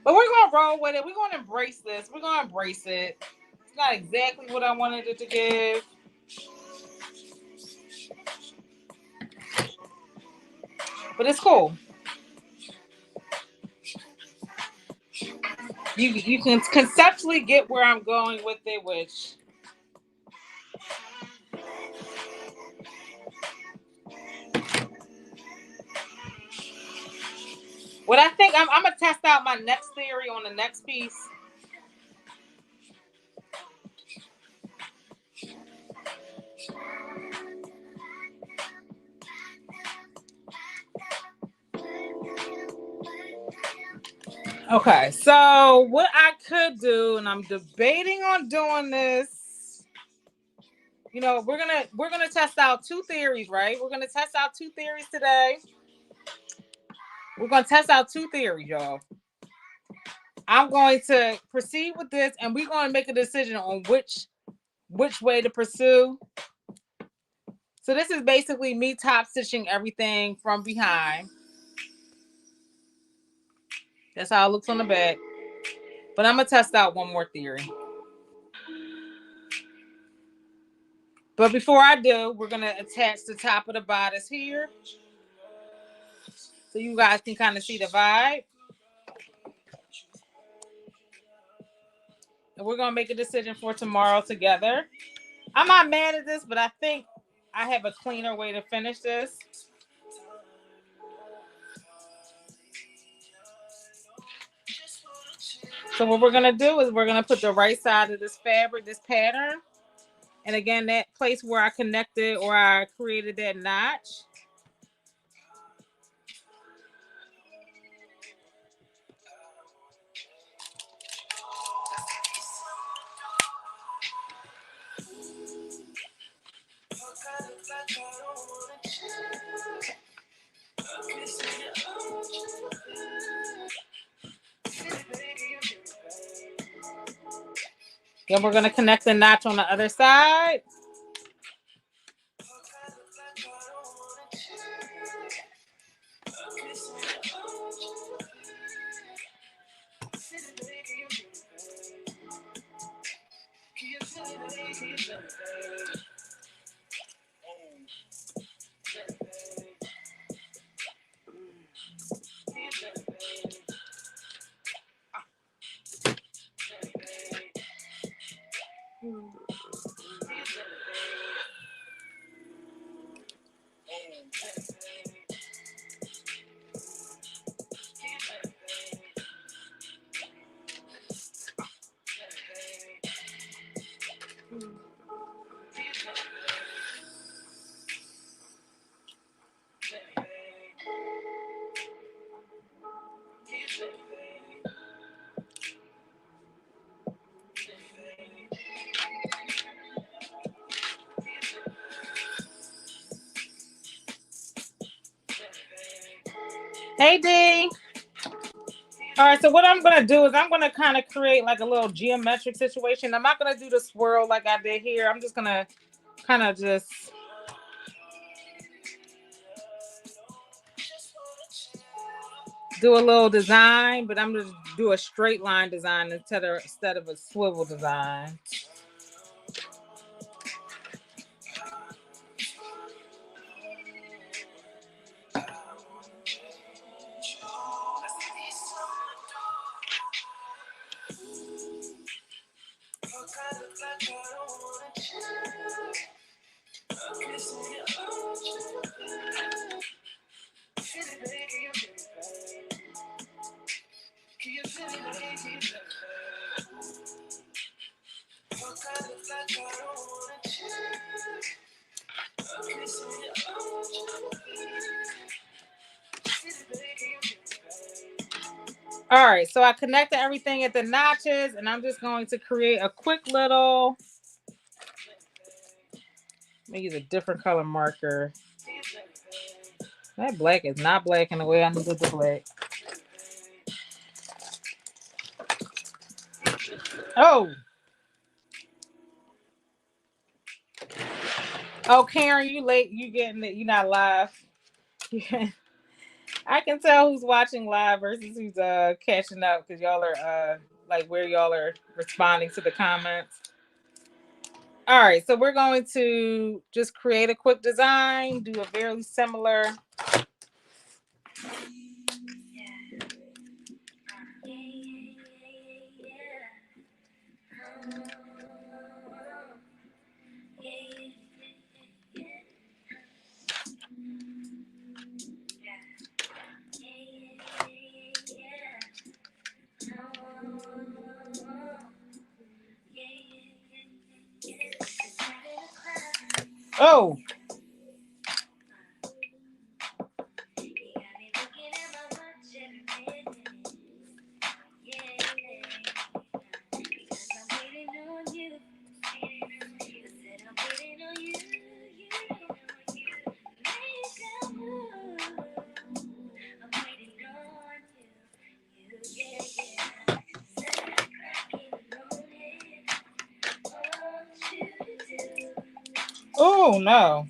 But we're going to roll with it. We're going to embrace this. We're going to embrace it. It's not exactly what I wanted it to give. But it's cool. You can conceptually get where I'm going with it, which... What I think, I'm going to test out my next theory on the next piece. Okay, so what I could do, and I'm debating on doing this, you know, we're gonna test out two theories, right? We're gonna test out two theories today. We're gonna test out two theories, y'all. I'm going to proceed with this, and we're going to make a decision on which way to pursue. So this is basically me top stitching everything from behind. That's how it looks on the back. But I'm gonna test out one more theory. But before I do, we're gonna attach the top of the bodice here, so you guys can kind of see the vibe. And we're gonna make a decision for tomorrow together. I'm not mad at this, but I think I have a cleaner way to finish this. So what we're gonna do is we're gonna put the right side of this fabric, this pattern, And again, that place where I connected or I created that notch. Then we're going to connect the notch on the other side. Hey, D. All right, so what I'm going to do is I'm going to kind of create like a little geometric situation. I'm not going to do the swirl like I did here. I'm just going to kind of just do a little design, but I'm going to do a straight line design instead of a swivel design. All right, so I connected everything at the notches, and I'm just going to create a quick little, let me use a different color marker. That black is not black in the way I needed the black. Oh. Oh, Karen, you late. You getting it. You're not live. I can tell who's watching live versus who's catching up because y'all are like where y'all are responding to the comments. All right, so we're going to just create a quick design, do a very similar. Oh. Oh no.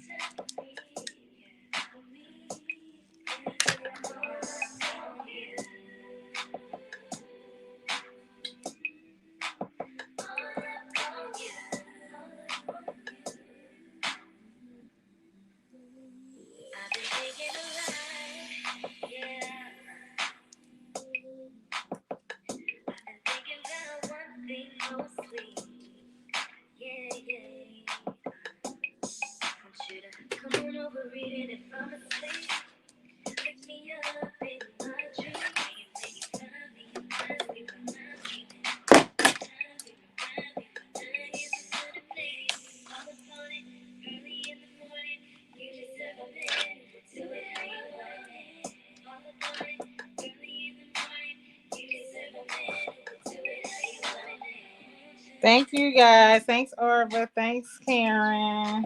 Thank you guys. Thanks, Arva. Thanks, Karen.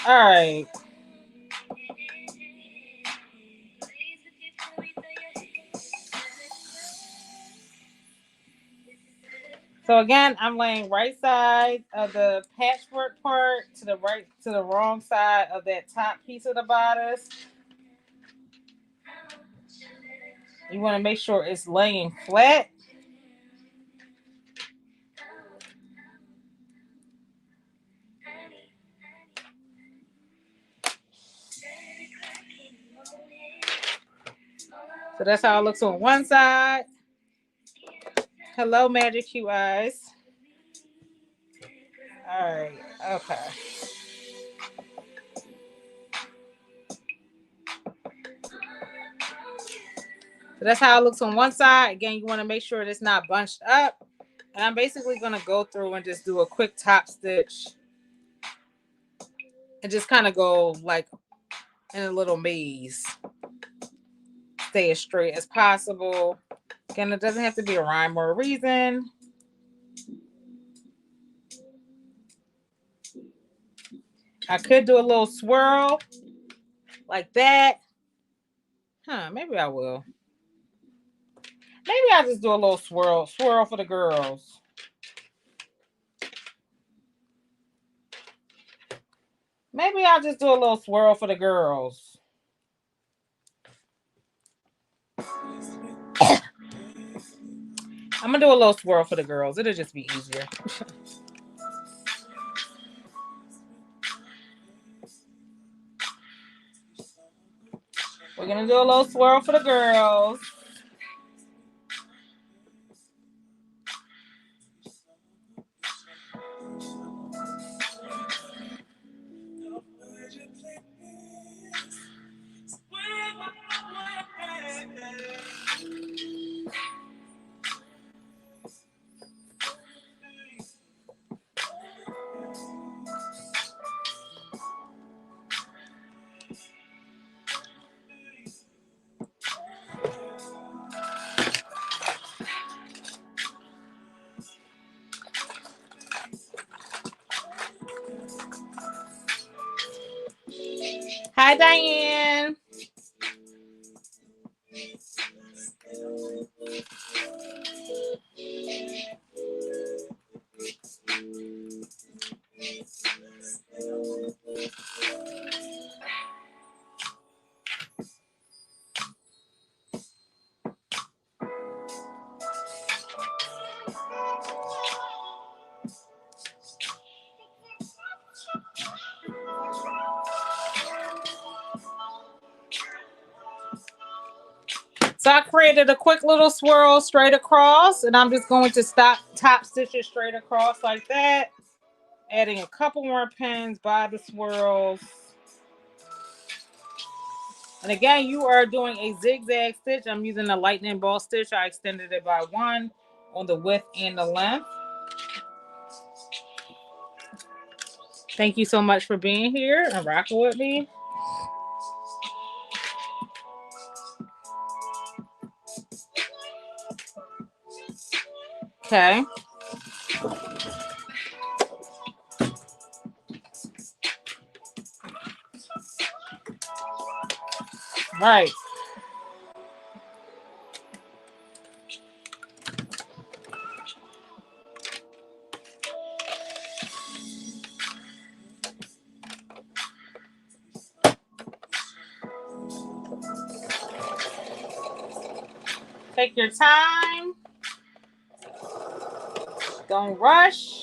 All right. So again, I'm laying right side of the patchwork part to the right to the wrong side of that top piece of the bodice. You want to make sure it's laying flat. So that's how it looks on one side. Hello, Magic Q Eyes. All right. Okay. So that's how it looks on one side. Again, you want to make sure it's not bunched up. And I'm basically going to go through and just do a quick top stitch. And just kind of go like in a little maze. Stay as straight as possible. Again, it doesn't have to be a rhyme or a reason. I could do a little swirl like that. Maybe I will. Maybe I'll just do a little swirl for the girls. Maybe I'll just do a little swirl for the girls. I'm gonna do a little swirl for the girls. It'll just be easier. We're gonna do a little swirl for the girls. Hi, Diane. So I created a quick little swirl straight across, and I'm just going to stop top stitch it straight across like that. Adding a couple more pins by the swirls. And again, you are doing a zigzag stitch. I'm using a lightning ball stitch. I extended it by 1 on the width and the length. Thank you so much for being here and rocking with me. Okay. Right. Take your time. Don't rush.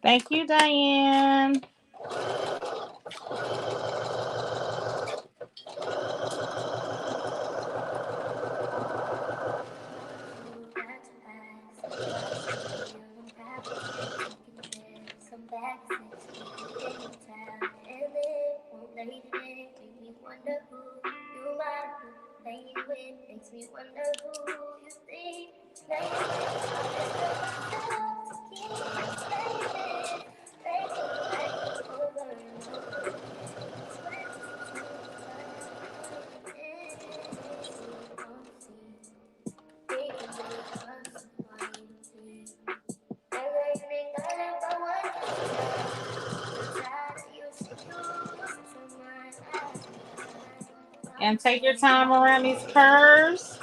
Thank you, Diane. And take your time around these curves.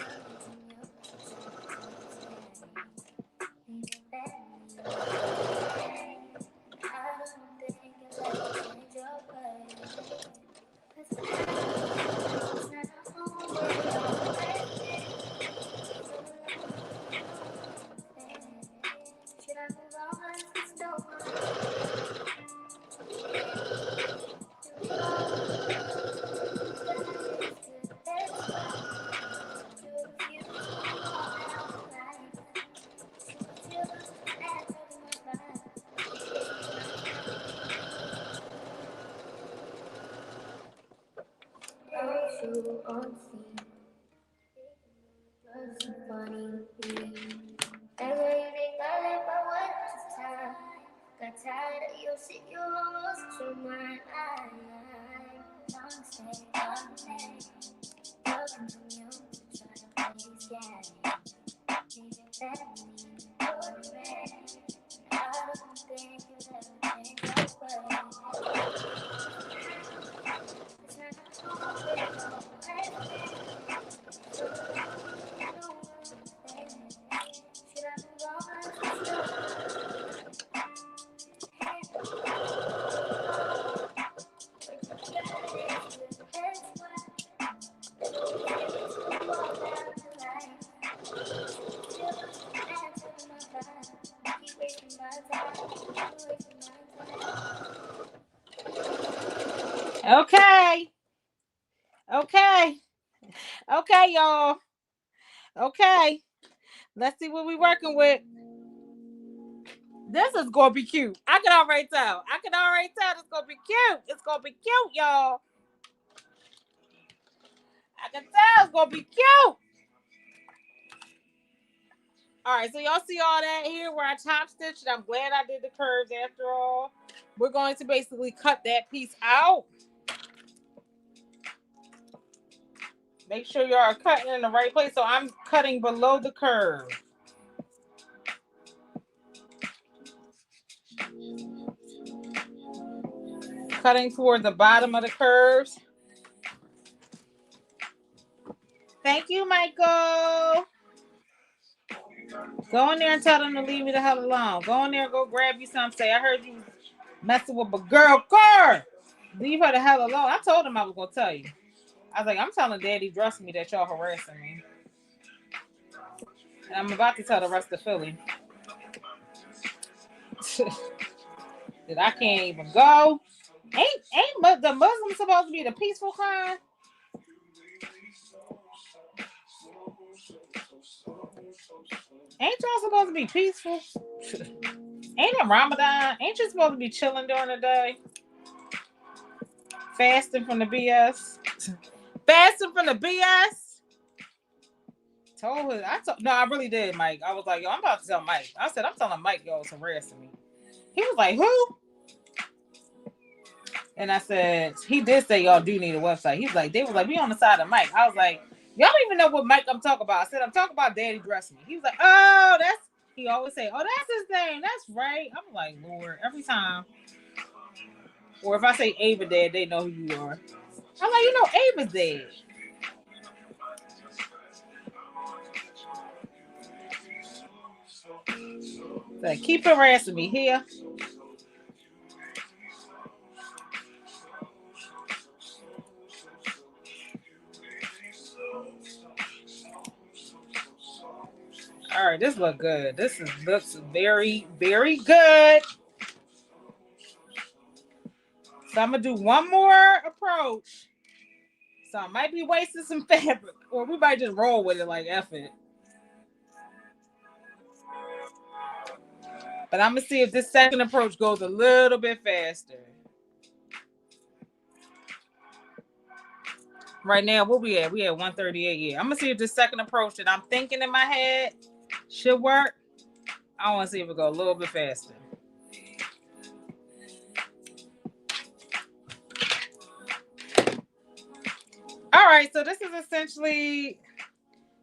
Okay. Okay. Okay, y'all. Okay. Let's see what we're working with. This is gonna be cute. I can already tell. I can already tell it's gonna be cute. It's gonna be cute, y'all. I can tell it's gonna be cute. All right, so y'all see all that here where I top stitched. I'm glad I did the curves after all. We're going to basically cut that piece out. Make sure you are cutting in the right place. So I'm cutting below the curve. Cutting toward the bottom of the curves. Thank you, Michael. Go in there and tell them to leave me the hell alone. Go in there and go grab you something. Say, I heard you messing with a girl car. Leave her the hell alone. I told him I was going to tell you. I was like, I'm telling Daddy Dress Me that y'all harassing me. And I'm about to tell the rest of Philly that I can't even go. Ain't the Muslims supposed to be the peaceful kind? Ain't y'all supposed to be peaceful? Ain't it Ramadan? Ain't you supposed to be chilling during the day? Fasting from the BS? Fasting from the BS? No, I really did, Mike. I was like, yo, I'm about to tell Mike. I said, I'm telling Mike y'all was harassing me. He was like, who? And I said, he did say y'all do need a website. He's like, they was like, we on the side of Mike. I was like, y'all don't even know what Mike I'm talking about. I said, I'm talking about Daddy Dress Me. He was like, oh, he always say, oh, that's his name. That's right. I'm like, Lord, every time. Or if I say Ava Dad, they know who you are. I'm like, you know, Ava's dead. So keep harassing me here. All right, this looks good. Looks very, very good. So I'm gonna do one more approach. So I might be wasting some fabric, or we might just roll with it like F it. But I'm gonna see if this second approach goes a little bit faster. Right now, what we at? We at 138. Yeah, I'm gonna see if this second approach that I'm thinking in my head should work. I want to see if it go a little bit faster. All right, so this is essentially.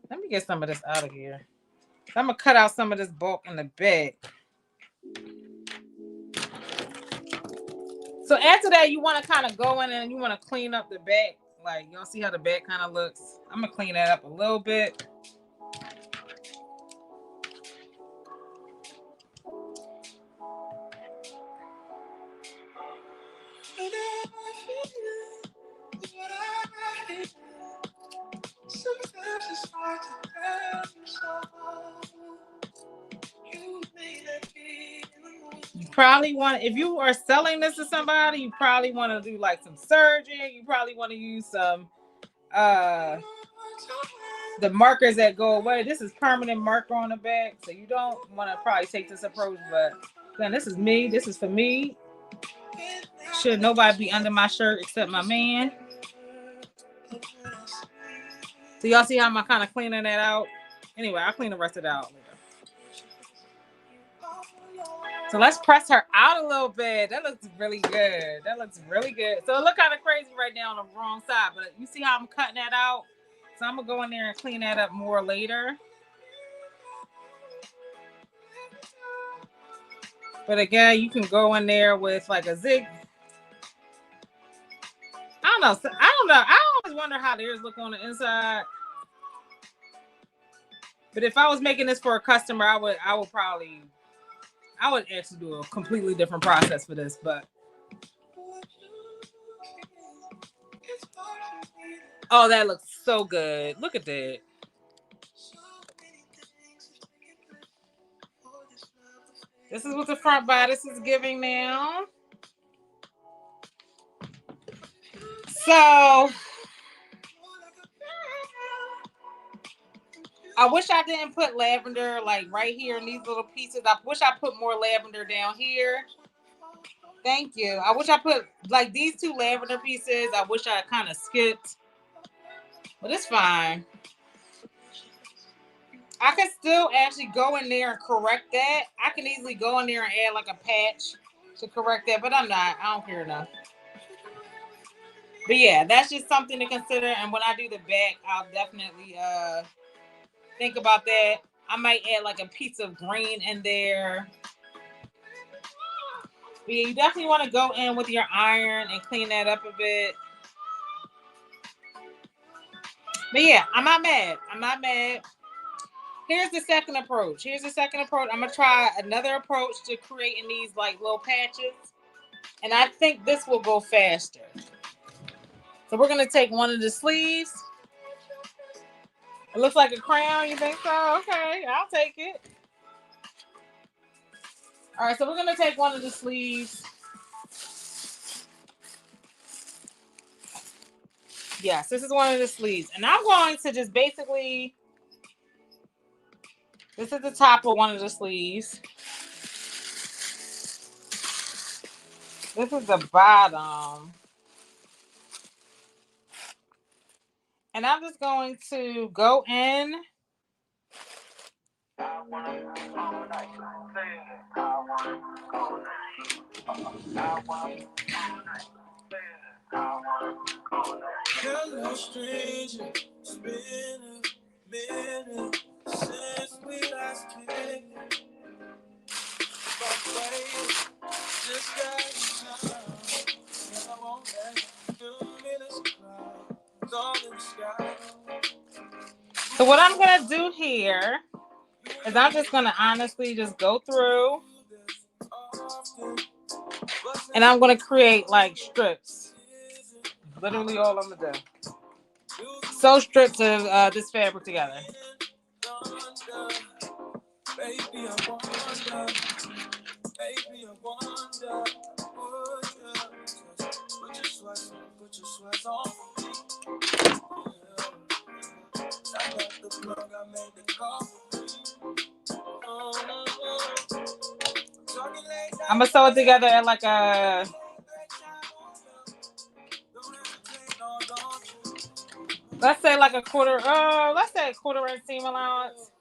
Let me get some of this out of here. I'm gonna cut out some of this bulk in the back. So after that, you want to kind of go in and you want to clean up the back. Like, y'all see how the back kind of looks? I'm gonna clean that up a little bit. You probably want, if you are selling this to somebody, you probably want to do like some serging. You probably want to use some the markers that go away. This is permanent marker on the back, so you don't want to probably take this approach. But again, this is me. This is for me. Should nobody be under my shirt except my man. So y'all see how I'm kind of cleaning that out? Anyway, I'll clean the rest of it out later. So let's press her out a little bit. That looks really good. That looks really good. So it look kind of crazy right now on the wrong side, but you see how I'm cutting that out? So I'm gonna go in there and clean that up more later. But again, you can go in there with like a zig. I don't know. I always wonder how theirs look on the inside. But if I was making this for a customer, I would actually do a completely different process for this, but oh, that looks so good. Look at that. This is what the front bodice is giving now. So I wish I didn't put lavender like right here in these little pieces. I wish I put more lavender down here. Thank you. I wish I put like these two lavender pieces. I wish I kind of skipped, but it's fine. I can still actually go in there and correct that. I can easily go in there and add like a patch to correct that, but I'm not. I don't care enough. But yeah, that's just something to consider. And when I do the back, I'll definitely think about that. I might add like a piece of green in there. But yeah, you definitely want to go in with your iron and clean that up a bit. But yeah, I'm not mad. I'm not mad. Here's the second approach. I'm going to try another approach to creating these like little patches. And I think this will go faster. So we're going to take one of the sleeves. It looks like a crown. You think so? Okay, I'll take it. All right, so we're going to take one of the sleeves. Yes, this is one of the sleeves. And I'm going to just basically... This is the top of one of the sleeves. This is the bottom. And I'm just going to go in. Hello, stranger. It's been a minute since we last came. Just got time. And I won't let 2 minutes cry. It's all in the sky. So what I'm gonna do here is I'm just gonna honestly just go through and I'm gonna create like strips. Literally all I'm gonna do. Sew strips of this fabric together. Baby, I wonder. Baby, I wonder. Put your sweats on. I got the plug, I made the call. I'm gonna sew it together at like a Let's say like a quarter. Let's say a quarter-inch seam allowance.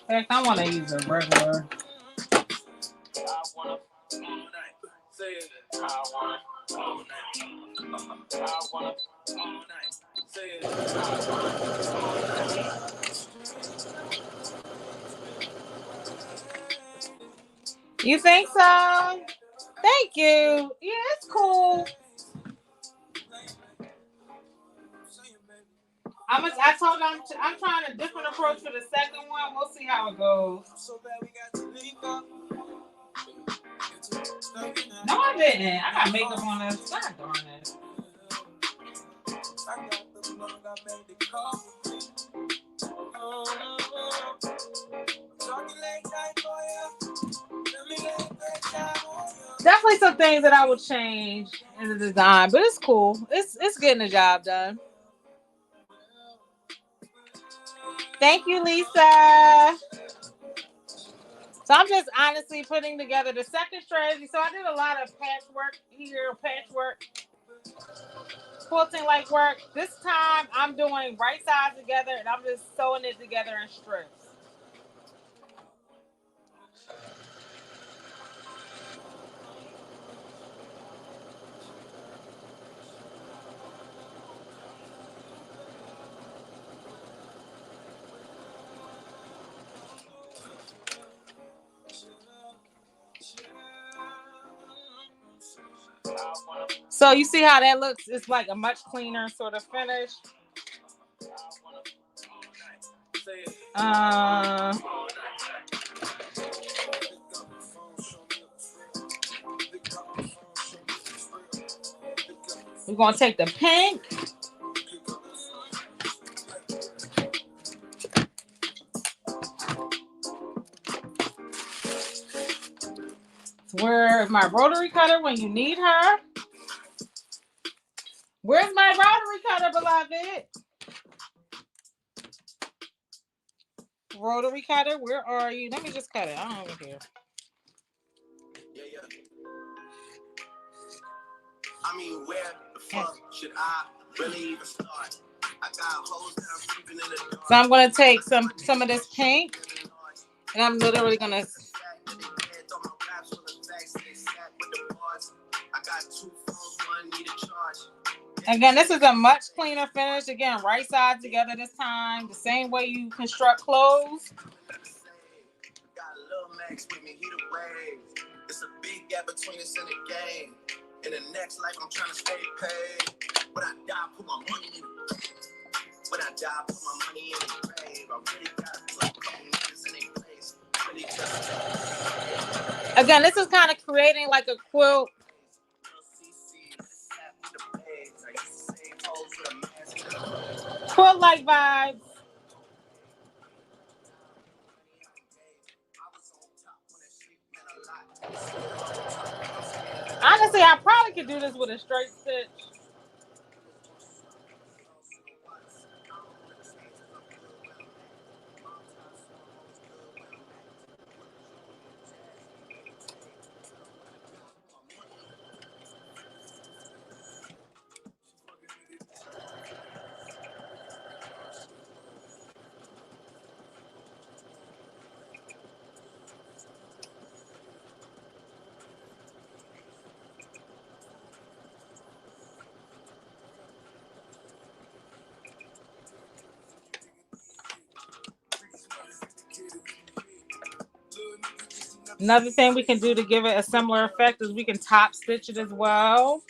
Heck, I want to use a regular. You think so? Thank you. Yeah, it's cool. I told them I'm trying a different approach for the second one. We'll see how it goes. No, I didn't. I got makeup on this. God darn it. Definitely some things that I would change in the design, but it's cool. It's getting the job done. Thank you, Lisa. So I'm just honestly putting together the second strategy. So I did a lot of patchwork here, patchwork, quilting like work. This time I'm doing right sides together and I'm just sewing it together in strips. So you see how that looks? It's like a much cleaner sort of finish. We're going to take the pink. Where's my rotary cutter when you need her? Where's my rotary cutter, beloved? Rotary cutter, where are you? Let me just cut it. I don't even care. I mean, where the fuck should I really even start? I got holes that I'm keeping in the dark. So I'm gonna take some of this pink, and I'm literally gonna. Again, this is a much cleaner finish. Again, right side together this time, the same way you construct clothes. Got a little max with me, he the wave. It's a big gap between us in the game. In the next life, I'm trying to stay paid. When I die, put my money in the grave. When I die, put my money in the grave. I really gotta put a couple niggas in their place. Really just... Again, this is kind of creating like a quilt. Quilt-like vibes. Honestly, I probably could do this with a straight stitch. Another thing we can do to give it a similar effect is we can top stitch it as well.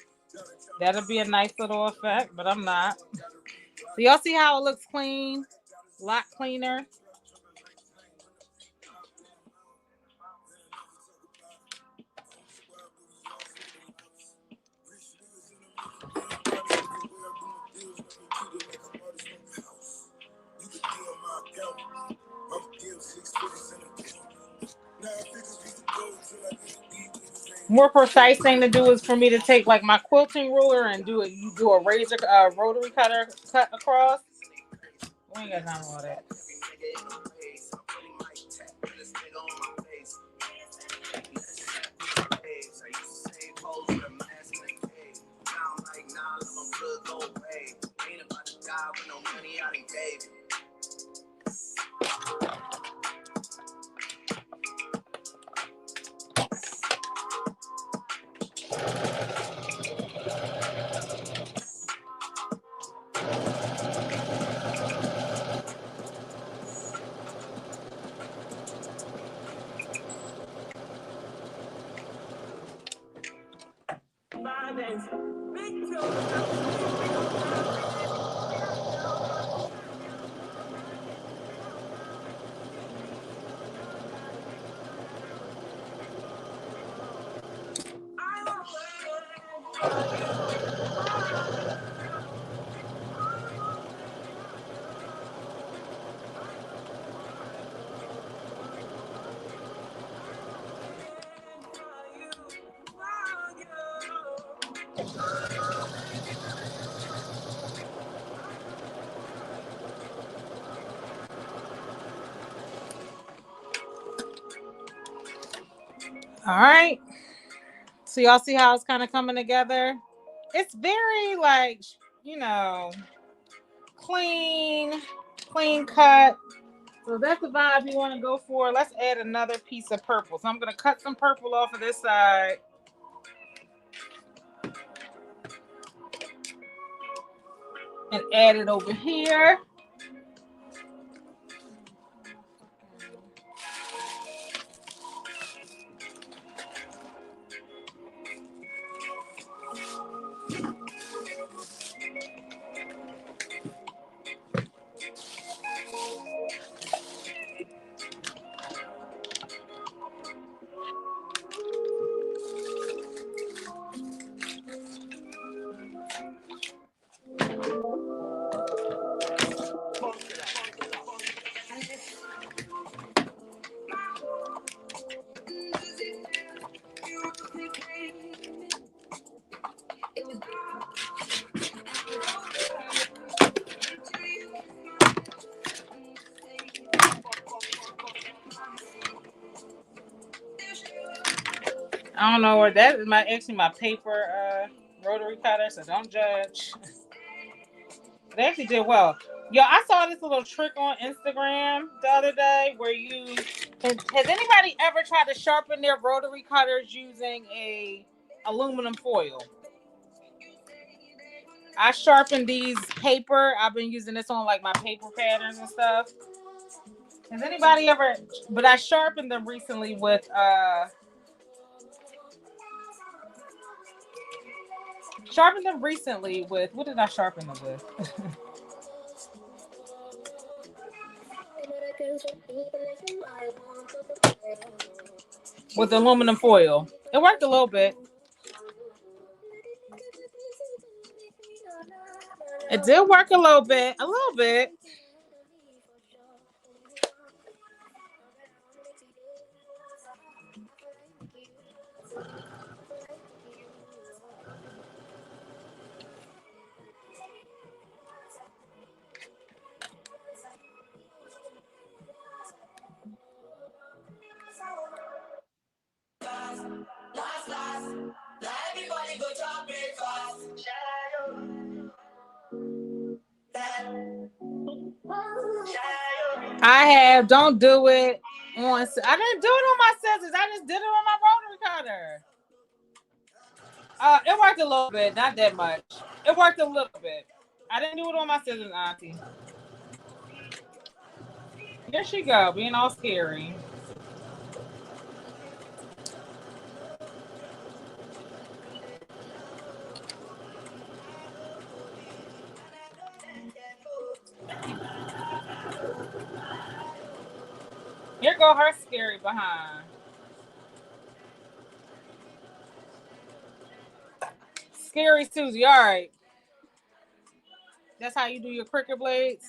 That'll be a nice little effect, but I'm not. So y'all see how it looks clean? A lot cleaner. More precise thing to do is for me to take like my quilting ruler and do it. You do a razor rotary cutter cut across. We ain't got time for all that. All right. So y'all see how it's kind of coming together? It's very like, you know, clean, clean cut. So that's the vibe you want to go for. Let's add another piece of purple. So I'm going to cut some purple off of this side. And add it over here. I don't know where that is. My paper rotary cutter, so don't judge. They actually did well. Yo, I saw this little trick on Instagram the other day where has anybody ever tried to sharpen their rotary cutters using a aluminum foil? I sharpened these paper. I've been using this on like my paper patterns and stuff. Has anybody ever? But I sharpened them recently with what did I sharpen them with? With aluminum foil. It worked a little bit. It did work a little bit. A little bit. I have. Don't do it on. I didn't do it on my scissors. I just did it on my rotary cutter. It worked a little bit, not that much. It worked a little bit. I didn't do it on my scissors, Auntie. There she go, being all scary. Here go her scary behind. Scary Susie, all right. That's how you do your cricket blades.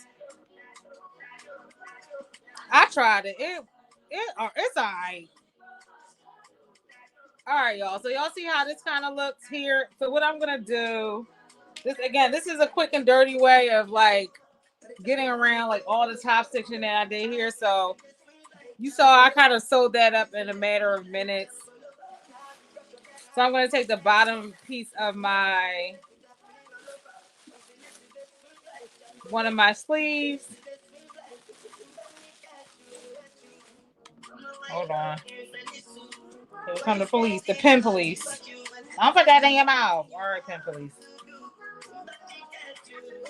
I tried it. It's all right. All right, y'all. So y'all see how this kind of looks here. So what I'm gonna do, this is a quick and dirty way of like getting around like all the top stitching that I did here. So you saw I kind of sewed that up in a matter of minutes. So I'm gonna take the bottom piece of one of my sleeves. Hold on. Here come the police, the pen police. Don't put that in your mouth. All right, pen police.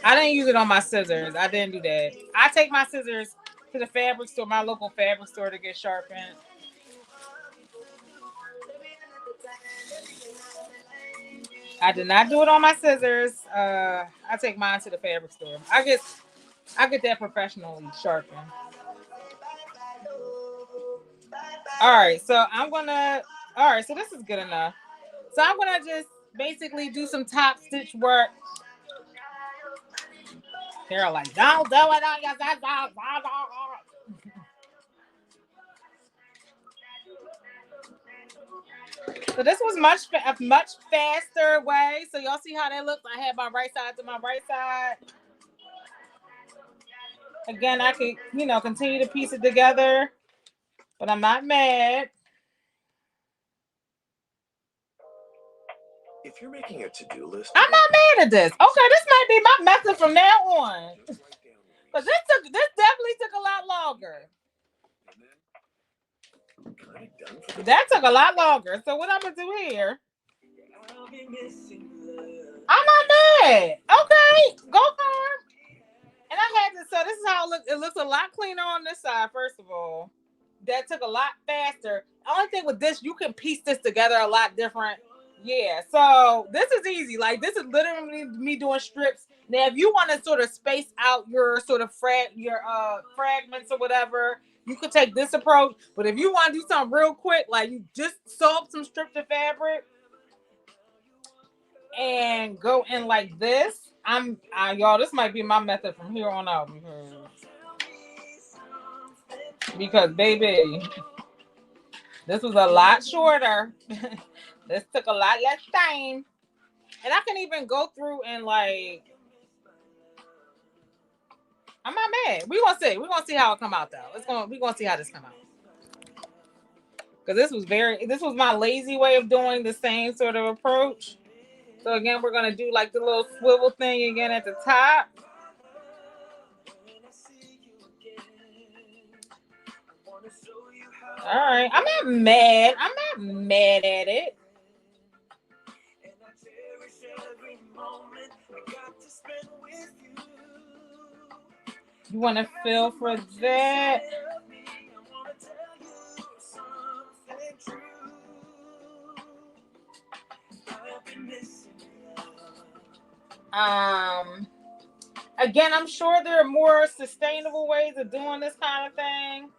I didn't use it on my scissors. I didn't do that. I take my scissors to the fabric store, my local fabric store, to get sharpened. I did not do it on my scissors. I take mine to the fabric store. I get that professionally sharpened. All right, so so this is good enough. So I'm gonna just basically do some top stitch work. They're like, don't do it on your scissors. So this was a much faster way. So y'all see how that looks? I had my right side to my right side. Again, I can, continue to piece it together, but I'm not mad. If you're making a to-do list, I'm not mad at this. Okay, this might be my method from now on. But this definitely took a lot longer. That took a lot longer. So what I'm gonna do here? I'm not mad. Okay, go for it. And I had to. So this is how it looks. It looks a lot cleaner on this side. First of all, that took a lot faster. The only thing with this, you can piece this together a lot different. Yeah. So this is easy. Like this is literally me doing strips. Now, if you want to sort of space out your sort of fragments or whatever, you could take this approach. But if you want to do something real quick, like you just sew up some strips of fabric and go in like this. Y'all, this might be my method from here on out. Because baby, this was a lot shorter. This took a lot less time. And I can even go through and like, I'm not mad. We're gonna see. We're gonna see how it come out though. We're gonna see how this come out. Because this was my lazy way of doing the same sort of approach. So again, we're gonna do like the little swivel thing again at the top. All right, I'm not mad. I'm not mad at it. You want to feel for that? Again, I'm sure there are more sustainable ways of doing this kind of thing.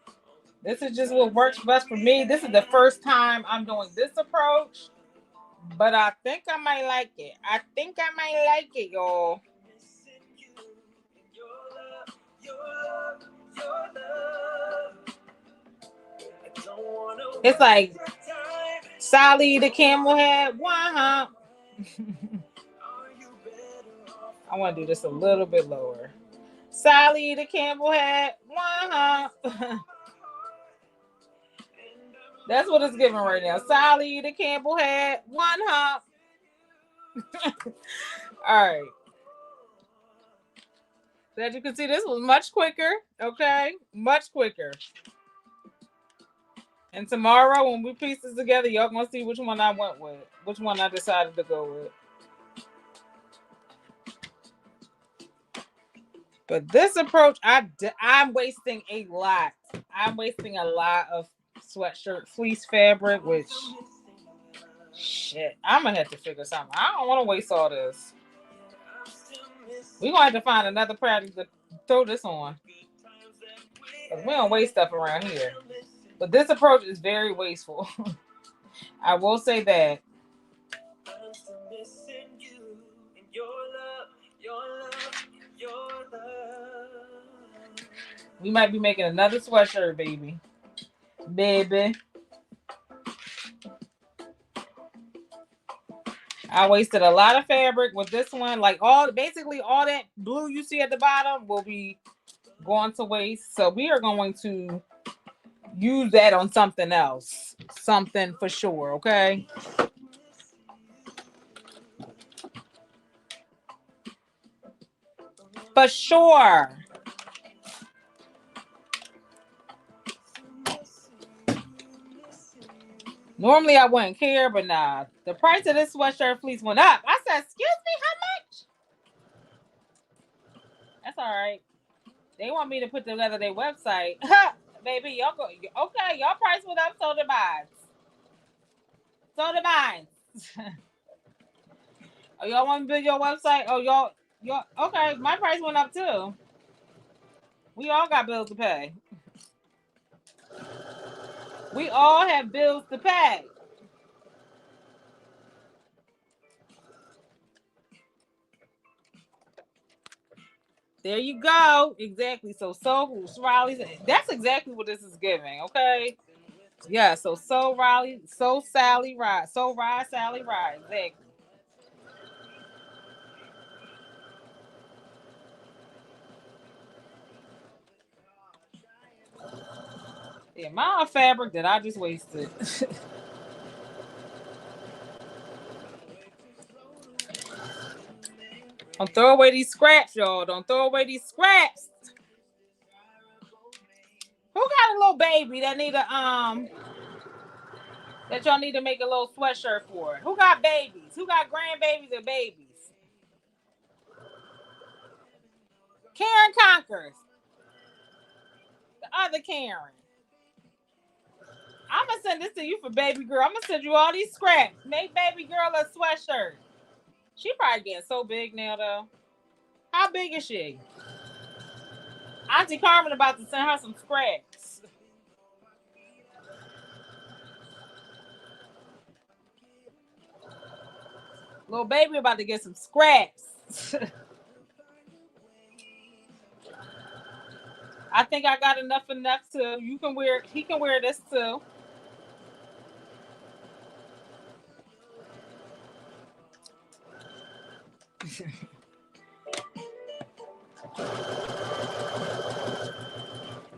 This is just what works best for me. This is the first time I'm doing this approach, but I think I might like it. Y'all. It's like Sally the camel had one hump. I want to do this a little bit lower. Sally the camel had one hump. That's what it's giving right now. Sally the Campbell had one hump. All right. So as you can see, this was much quicker. Okay, much quicker. And tomorrow, when we piece this together, y'all gonna see which one I went with, which one I decided to go with. But this approach, I'm wasting a lot. I'm wasting a lot of sweatshirt fleece fabric, which shit, I'm gonna have to figure something. I don't want to waste all this. We're gonna have to find another product to throw this on. Because we don't waste stuff around here. But this approach is very wasteful. I will say that. We might be making another sweatshirt, baby. Baby. I wasted a lot of fabric with this one. Like basically all that blue you see at the bottom will be going to waste. So we are going to use that on something else. Something for sure, okay? For sure. Normally I wouldn't care, but nah. The price of this sweatshirt fleece went up. I said, excuse me, how much? That's all right. They want me to put together their website. Baby, y'all go. Okay, y'all price went up, so did mine. So did mine. Oh, y'all want to build your website? Oh, y'all, okay, my price went up too. We all got bills to pay. We all have bills to pay. There you go. Exactly. So Riley's. That's exactly what this is giving. Okay. Yeah. So Riley. So Sally Ride. So Ride Sally Ride. Exactly. The amount of fabric that I just wasted. Don't throw away these scraps, y'all. Don't throw away these scraps. Who got a little baby that need that y'all need to make a little sweatshirt for? Who got babies? Who got grandbabies or babies? Karen Conquers. The other Karen. I'm gonna send this to you for baby girl. I'm gonna send you all these scraps. Make baby girl a sweatshirt. She probably getting so big now though. How big is she? Auntie Carmen about to send her some scraps. Little baby about to get some scraps. I think I got enough too. You can wear. He can wear this too.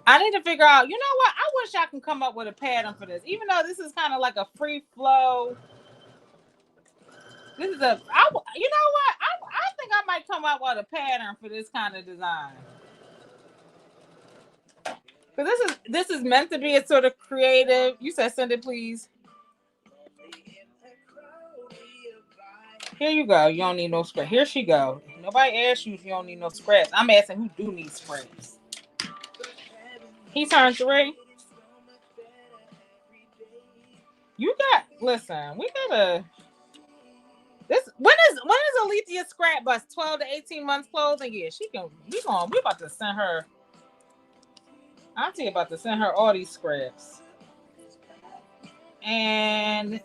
I need to figure out. You know what? I wish I can come up with a pattern for this. Even though this is kind of like a free flow. This is you know what? I think I might come up with a pattern for this kind of design. But this is meant to be a sort of creative. You said send it, please. Here you go. You don't need no scraps. Here she go. Nobody asked you if you don't need no scraps. I'm asking who do need scraps. He turned 3. You got listen. We gotta. This when is Alethea scrap bus 12 to 18 months closing? Yeah, she can. We about to send her. Auntie about to send her all these scraps. And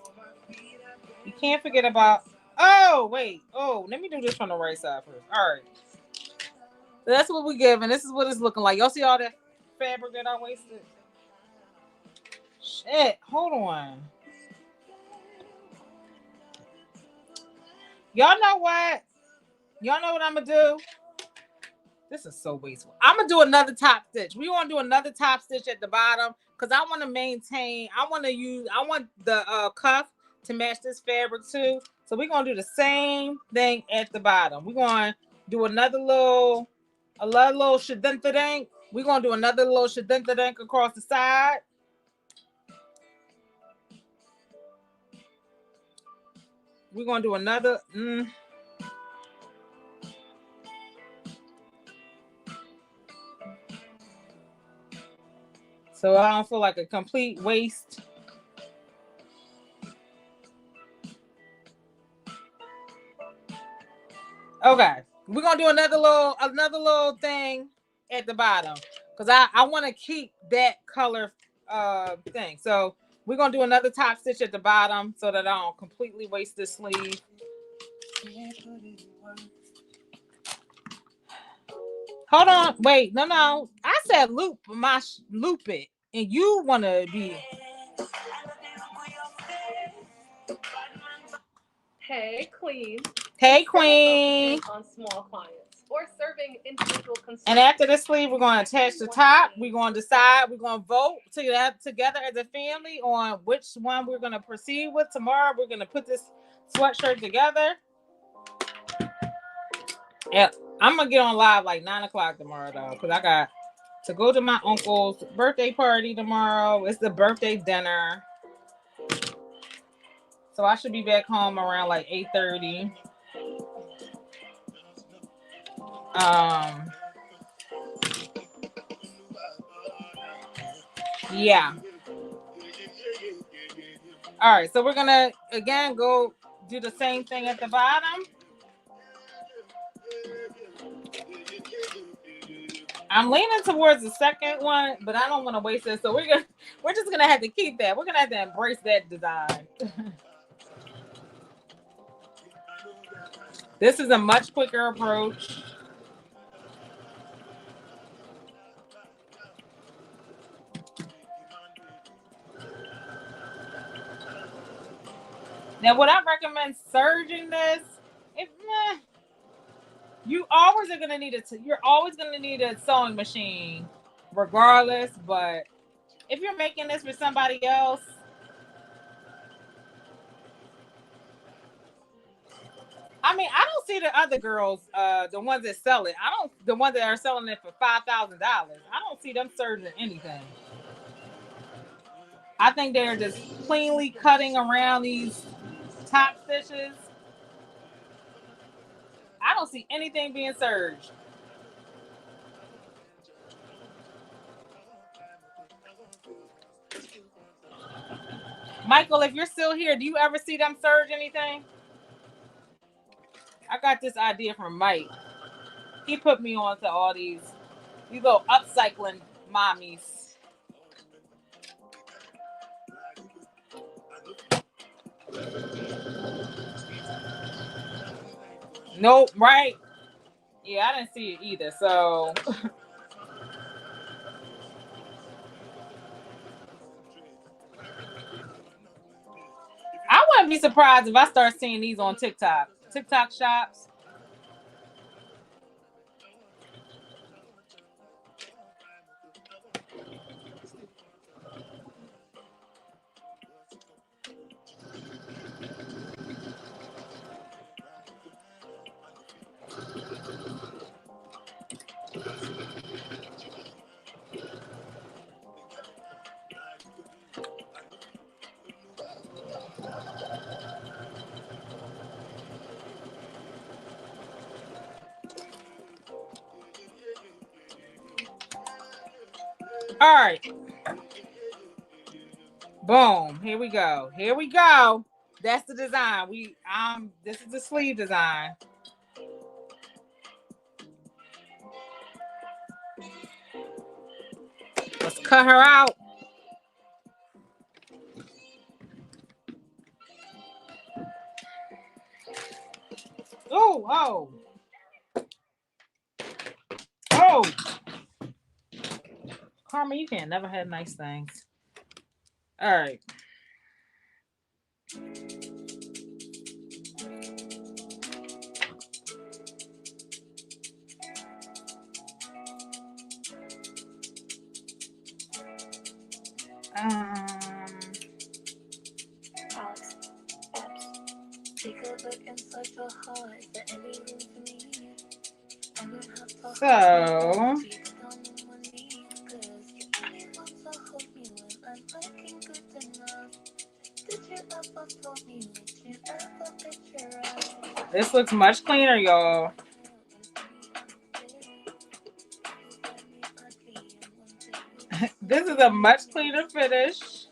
you can't forget about. Oh wait. Oh, let me do this from the right side first. All right. So that's what we're giving. This is what it's looking like. Y'all see all that fabric that I wasted? Shit. Hold on. Y'all know what? Y'all know what I'm gonna do? This is so wasteful. I'm gonna do another top stitch. We want to do another top stitch at the bottom because I want to maintain. I want the cuff to match this fabric too. So we're gonna do the same thing at the bottom. We're gonna do another little shadinta-dink. We're gonna do another little shadinta-dink across the side. We're gonna do another. So I don't feel like a complete waste. Okay, we're gonna do another little thing at the bottom because I want to keep that color thing. So we're gonna do another top stitch at the bottom so that I don't completely waste this sleeve. Hold on, wait, no. I said loop it, and you wanna be. Hey, Queen. Hey, Queen. On small clients or serving individual consumers. And after the sleeve, we're going to attach the top. We're going to decide. We're going to vote together as a family on which one we're going to proceed with tomorrow. We're going to put this sweatshirt together. Yeah, I'm going to get on live like 9 o'clock tomorrow, though, because I got to go to my uncle's birthday party tomorrow. It's the birthday dinner. So I should be back home around like 8:30. Yeah. All right, so we're gonna again go do the same thing at the bottom. I'm leaning towards the second one, but I don't want to waste it. So we're just gonna have to keep that. We're gonna have to embrace that design. This is a much quicker approach. Now, would I recommend serging this? If you always are gonna need you're always gonna need a sewing machine, regardless. But if you're making this for somebody else, I mean, I don't see the other girls, the ones that sell it. The ones that are selling it for $5,000. I don't see them serging anything. I think they're just cleanly cutting around these top stitches. I don't see anything being serged. Michael, if you're still here, do you ever see them serge anything? I got this idea from Mike. He put me on to all these little upcycling mommies. Nope, right? Yeah, I didn't see it either. So I wouldn't be surprised if I start seeing these on TikTok shops. All right. Boom. Here we go. Here we go. That's the design. This is the sleeve design. Let's cut her out. Oh. Karma, you can't never have nice things. All right. Alex, Epps, take a look inside your heart. Is there any room for me? I don't have to So this looks much cleaner, y'all. This is a much cleaner finish.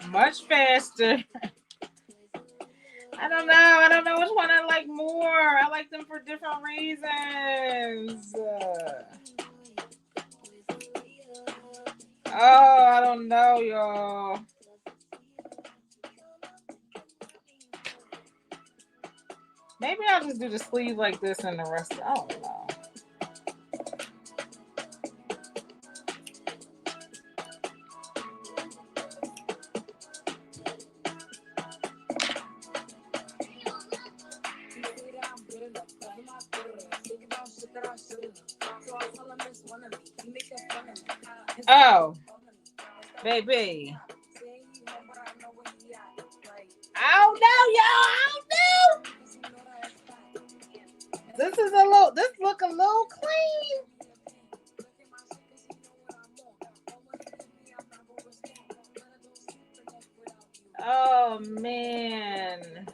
Much faster. I don't know which one I like more. I like them for different reasons. I don't know, y'all. Maybe I'll just do the sleeve like this and the rest. I don't know. Oh, baby. I don't know, y'all. I don't know. This look a little clean. Oh man.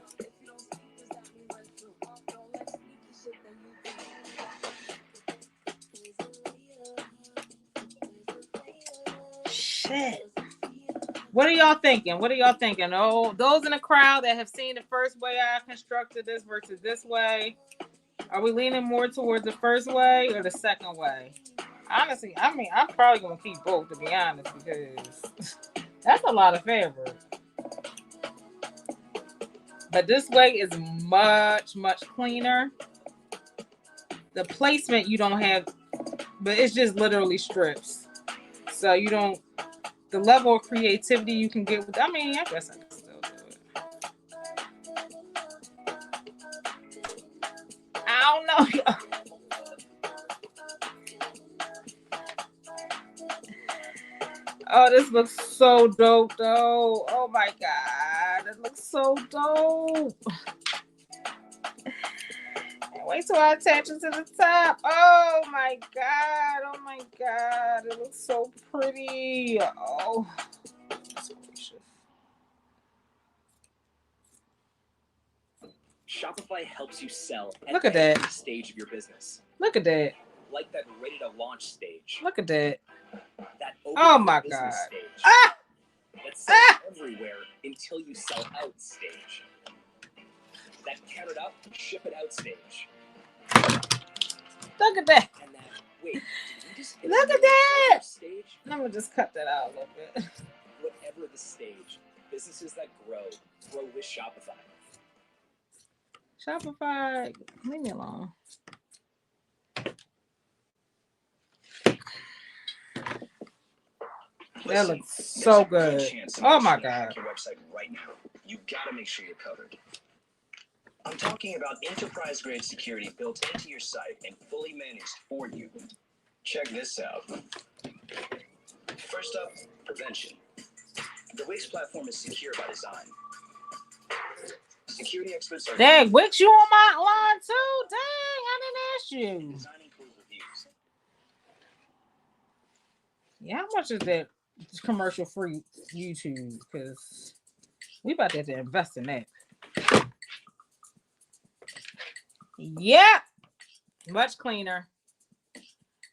Shit. What are y'all thinking? What are y'all thinking? Oh, those in the crowd that have seen the first way I constructed this versus this way. Are we leaning more towards the first way or the second way? Honestly, I mean, I'm probably gonna keep both to be honest because that's a lot of fabric. But this way is much, much cleaner. The placement you don't have, but it's just literally strips. So you don't, the level of creativity you can get with, I mean, I guess I can still do it. I don't know. Oh, this looks so dope, though. Oh my God. It looks so dope. Wait till I attach it to the top. Oh my God. Oh my God. It looks so pretty. Oh. That's delicious. Shopify helps you sell Look at that. every stage of your business. Look at that. Like that ready to launch stage. Look at that. That open Oh my business God. stage. Ah! That sells everywhere until you sell out stage. That count it up, ship it out stage. Look at that. And that, wait, did you just hit Look a at that. stage? I'm going to just cut that out a little bit. Whatever the stage, businesses that grow with Shopify. Shopify, leave me alone. That looks so good. Oh my God. Your website right now. You gotta make sure you're covered. I'm talking about enterprise grade security built into your site and fully managed for you. Check this out. First up, prevention. The Wix platform is secure by design. Security experts are. Dang, Wix, you on my line too? Dang, I didn't ask you. Designing code reviews. Yeah, how much is that commercial free YouTube? Because we about to have to invest in that. Yep. Much cleaner.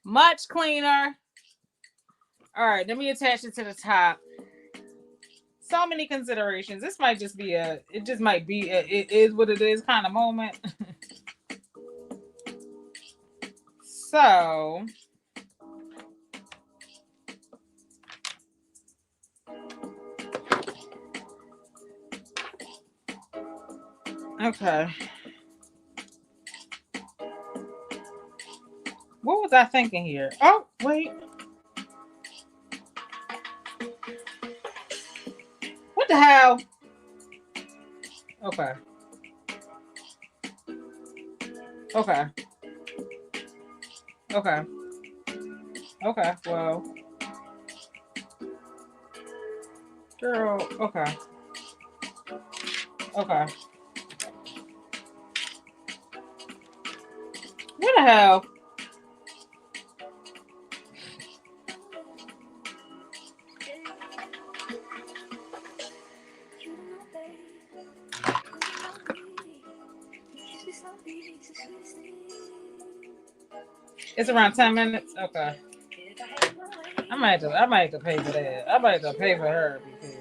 Much cleaner. All right, let me attach it to the top. So many considerations. This might just be it just might be it is what it is kind of moment. So okay. What was I thinking here? Oh, wait. What the hell? Okay. Okay. Okay. Okay. Well. Girl. Okay. Okay. What the hell? It's around 10 minutes. Okay. I might have to pay for that. I might have to pay for her because.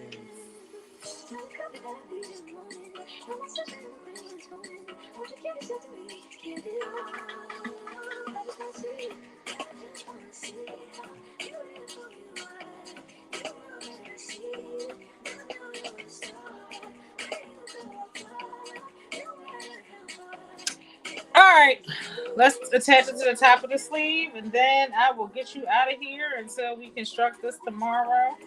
All right, let's attach it to the top of the sleeve, and then I will get you out of here until we construct this tomorrow.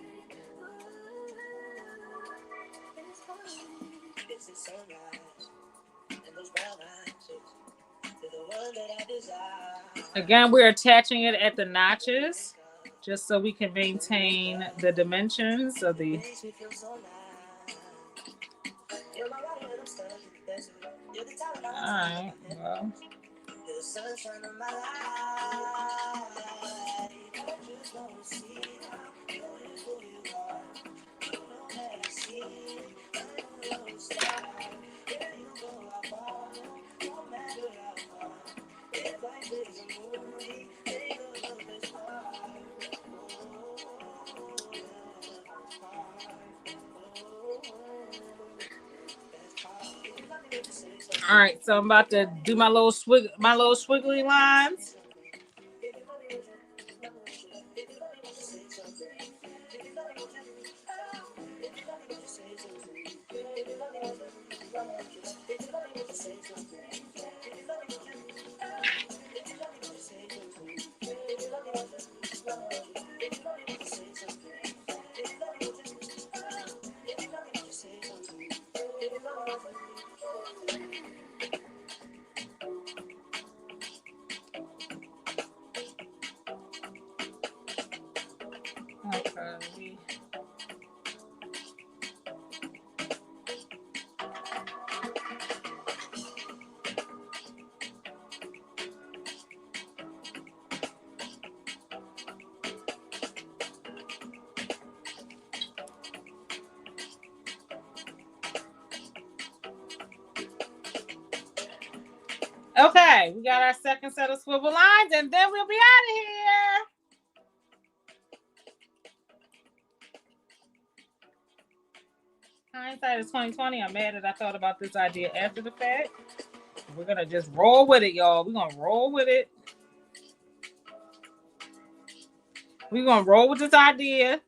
Again, we're attaching it at the notches. just so we can maintain the dimensions of the. All right, well. All right, so I'm about to do my little squiggly lines. Okay. Okay, we got our second set of swivel lines, and then we'll be out of here. Hindsight is 2020. I'm mad that I thought about this idea after the fact. We're gonna just roll with it, y'all. We're gonna roll with it. We're gonna roll with this idea.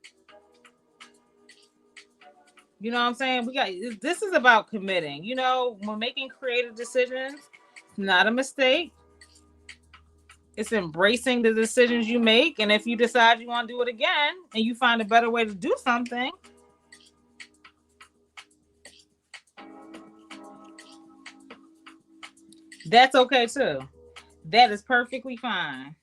You know what I'm saying? This is about committing. You know, when making creative decisions, it's not a mistake. It's embracing the decisions you make. And if you decide you want to do it again and you find a better way to do something, that's okay too. That is perfectly fine.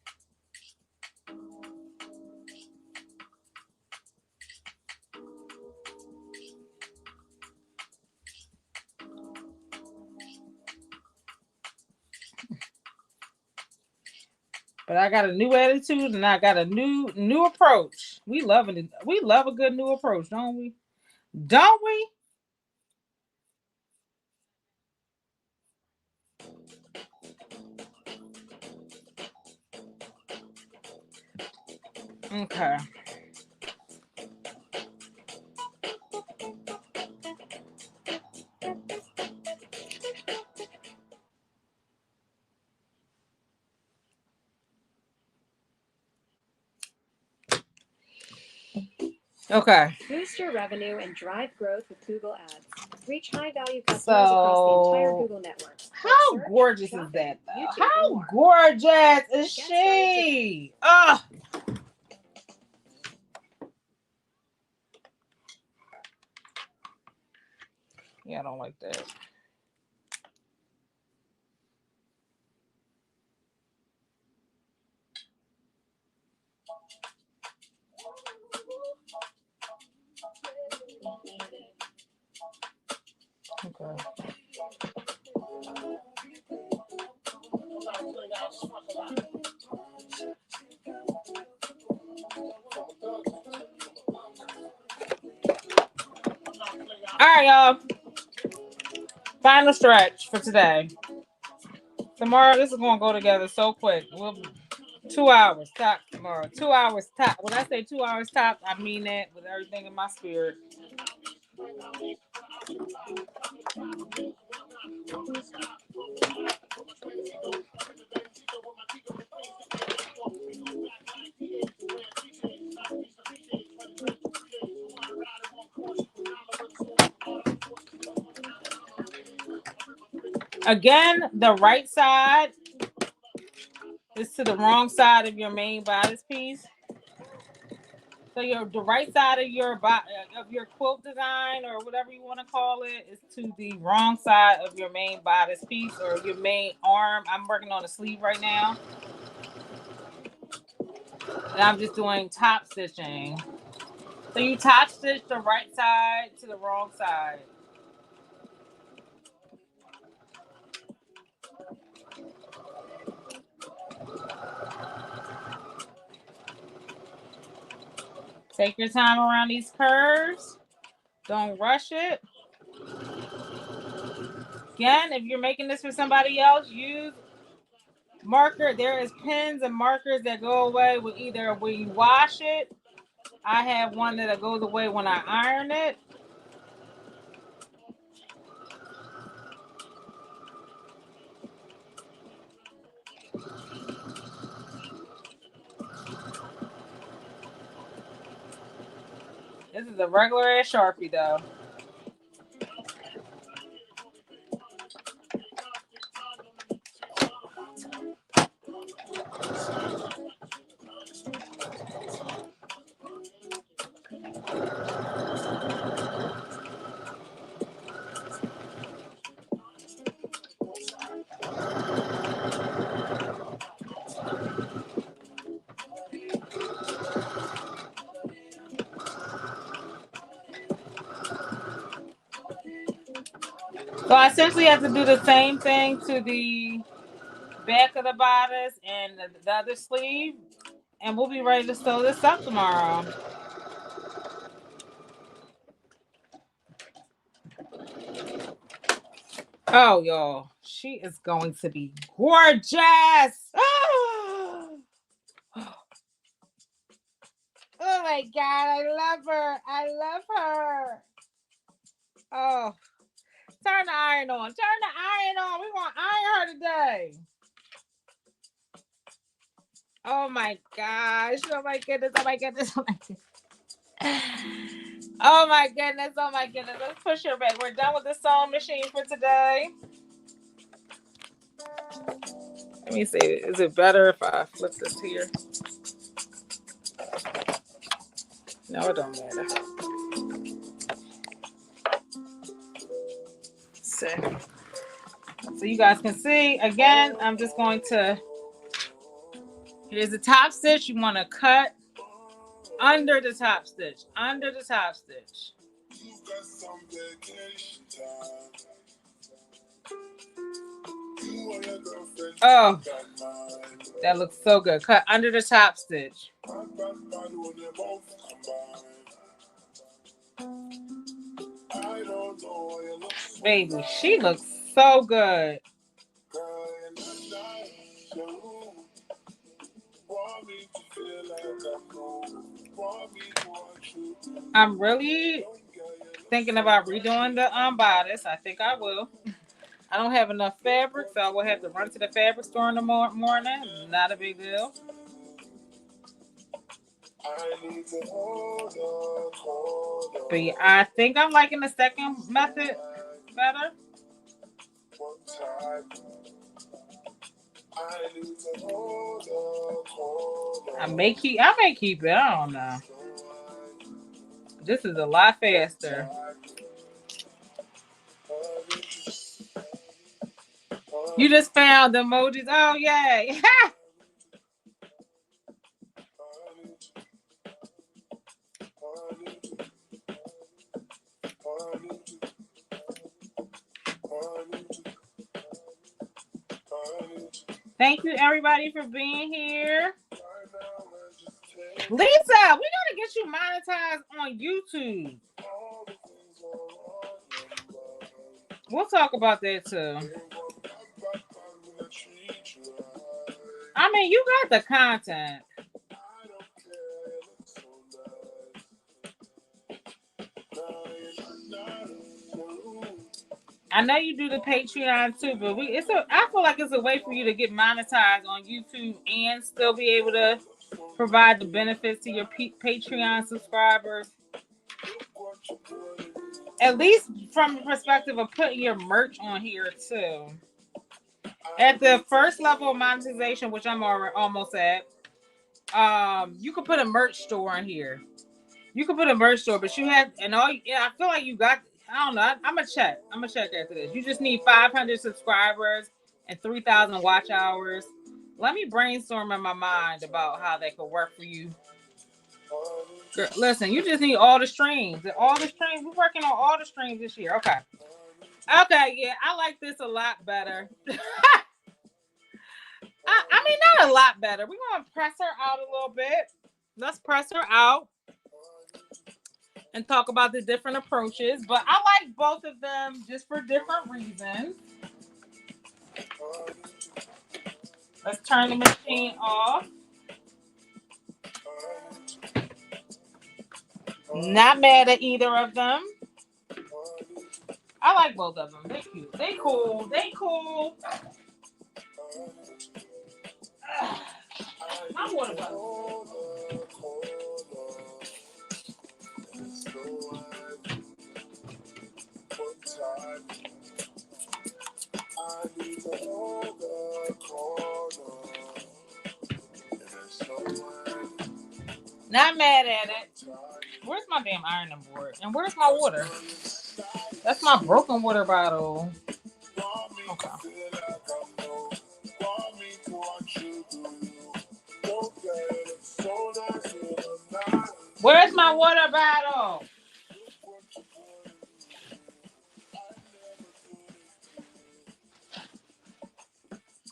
But I got a new attitude and I got a new approach. We love it. We love a good new approach, don't we? Don't we? Okay. Okay. Boost your revenue and drive growth with Google Ads. Reach high-value customers across the entire Google network. How Search, gorgeous is shopping, that, though? YouTube, How and more. gorgeous is she? Ugh. Yeah, I don't like that. Okay. All right, y'all. Final stretch for today. Tomorrow, this is going to go together so quick. 2 hours top tomorrow. 2 hours top. When I say 2 hours top, I mean that with everything in my spirit. Again, the right side is to the wrong side of your main bodice piece. So the right side of your quilt design or whatever you want to call it is to the wrong side of your main bodice piece or your main arm. I'm working on a sleeve right now. And I'm just doing top stitching. So you top stitch the right side to the wrong side. Take your time around these curves. Don't rush it. Again, if you're making this for somebody else, use marker. There is pens and markers that go away with either when you wash it. I have one that goes away when I iron it. This is a regular ass Sharpie though. So I essentially have to do the same thing to the back of the bodice and the other sleeve, and we'll be ready to sew this up tomorrow. Oh, y'all, she is going to be gorgeous. Oh my God, I love her. I love her. Oh, turn the iron on. Turn the iron on. We want to iron her today. Oh my gosh. Oh my goodness. Oh my goodness. Oh my goodness. Oh my goodness. Oh my goodness. Let's push her back. We're done with the sewing machine for today. Let me see. Is it better if I flip this here? No, it don't matter. See. So you guys can see, again, I'm just going to, here's the top stitch. You want to cut under the top stitch, under the top stitch. Oh, that looks so good. Cut under the top stitch. Baby, she looks so good. I'm really thinking about redoing the bodice. I think I will. I don't have enough fabric, so I will have to run to the fabric store in the morning. Not a big deal. But yeah, I think I'm liking the second method better. I may keep it. I don't know. This is a lot faster. You just found the emojis. Oh, yay. Thank you, everybody, for being here. Lisa, we gotta get you monetized on YouTube. We'll talk about that too. I mean, you got the content. I know you do the Patreon too, but I feel like it's a way for you to get monetized on YouTube and still be able to provide the benefits to your Patreon subscribers. At least from the perspective of putting your merch on here too. At the first level of monetization, which I'm almost at, you could put a merch store on here. You could put a merch store, but you have I feel like you got. I don't know. I'm gonna check. After this. You just need 500 subscribers and 3,000 watch hours. Let me brainstorm in my mind about how that could work for you. Girl, listen, you just need all the streams. All the streams. We're working on all the streams this year. Okay. Okay, yeah, I like this a lot better. I mean, not a lot better. We're going to press her out a little bit. Let's press her out and talk about the different approaches. But I like both of them just for different reasons. Let's turn the machine off. Not mad at either of them. I like both of them. They cute. They cool. They cool. My water bottle. Not mad at it. Where's my damn ironing board? And where's my water? That's my broken water bottle. Okay. Where's my water bottle?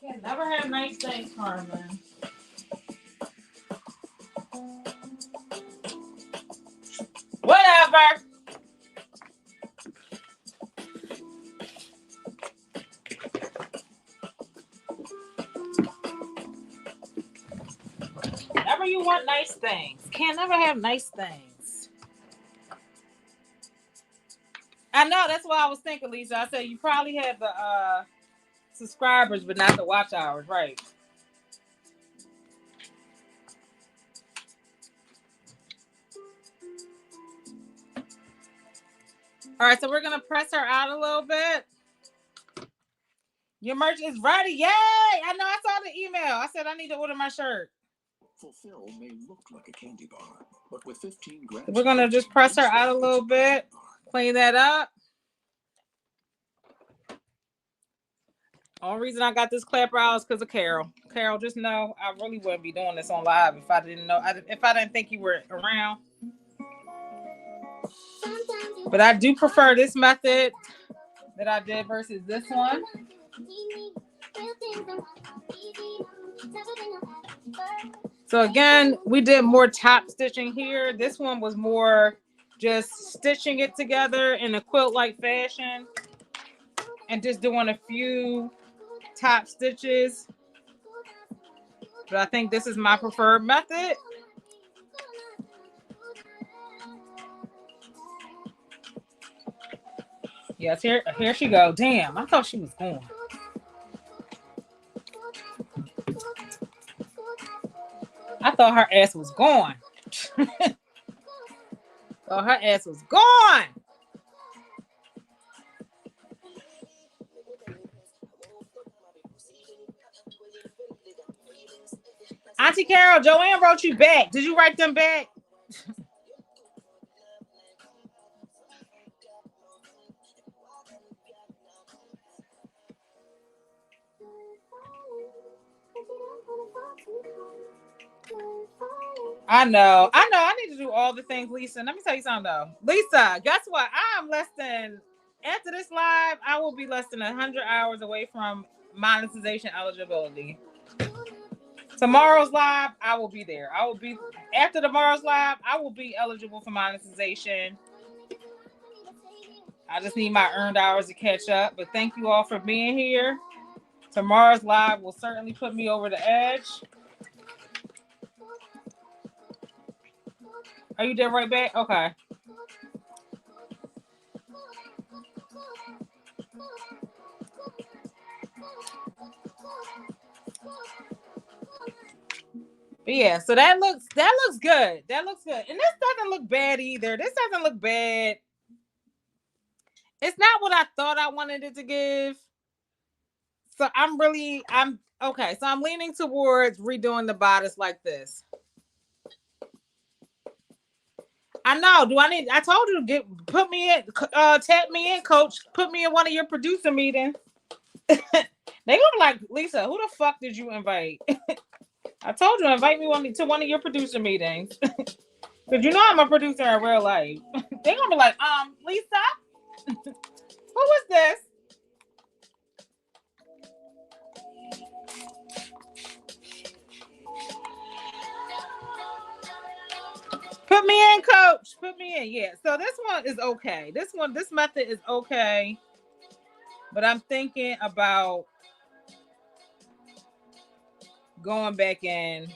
Yeah, never had nice things, Carmen. Whatever. Never you want nice things. Can't never have nice things. I know, that's what I was thinking, Lisa. I said you probably have the subscribers, but not the watch hours, right? All right, so we're gonna press her out a little bit. Your merch is ready. Yay! I know, I saw the email. I said I need to order my shirt. Fulfill may look like a candy bar, but with 15 grams. We're gonna just press her out a little bit, clean that up. Only reason I got this clapper out is because of Carol. Carol, just know I really wouldn't be doing this on live if I didn't know. If I didn't think you were around. But I do prefer this method that I did versus this one. So again, we did more top stitching here. This one was more just stitching it together in a quilt-like fashion and just doing a few top stitches. But I think this is my preferred method. Yes, here she go. Damn, I thought she was going. I thought her ass was gone. Thought her ass was gone. Auntie Carol, Joanne wrote you back. Did you write them back? I know. I need to do all the things, Lisa. Let me tell you something, though. Lisa, guess what? I'm less than, after this live, I will be less than 100 hours away from monetization eligibility. Tomorrow's live, I will be there. I will be, after tomorrow's live, I will be eligible for monetization. I just need my earned hours to catch up. But thank you all for being here. Tomorrow's live will certainly put me over the edge. Are you there right back? Okay. But yeah, so that looks good. That looks good. And this doesn't look bad either. This doesn't look bad. It's not what I thought I wanted it to give. So I'm okay. So I'm leaning towards redoing the bodice like this. I know. I told you to put me in, tap me in, coach. Put me in one of your producer meetings. They gonna be like, Lisa, who the fuck did you invite? I told you, invite me to one of your producer meetings. Because you know I'm a producer in real life. They're going to be like, Lisa, who was this? Put me in, coach. Put me in. Yeah. So this one is okay. This method is okay. But I'm thinking about going back in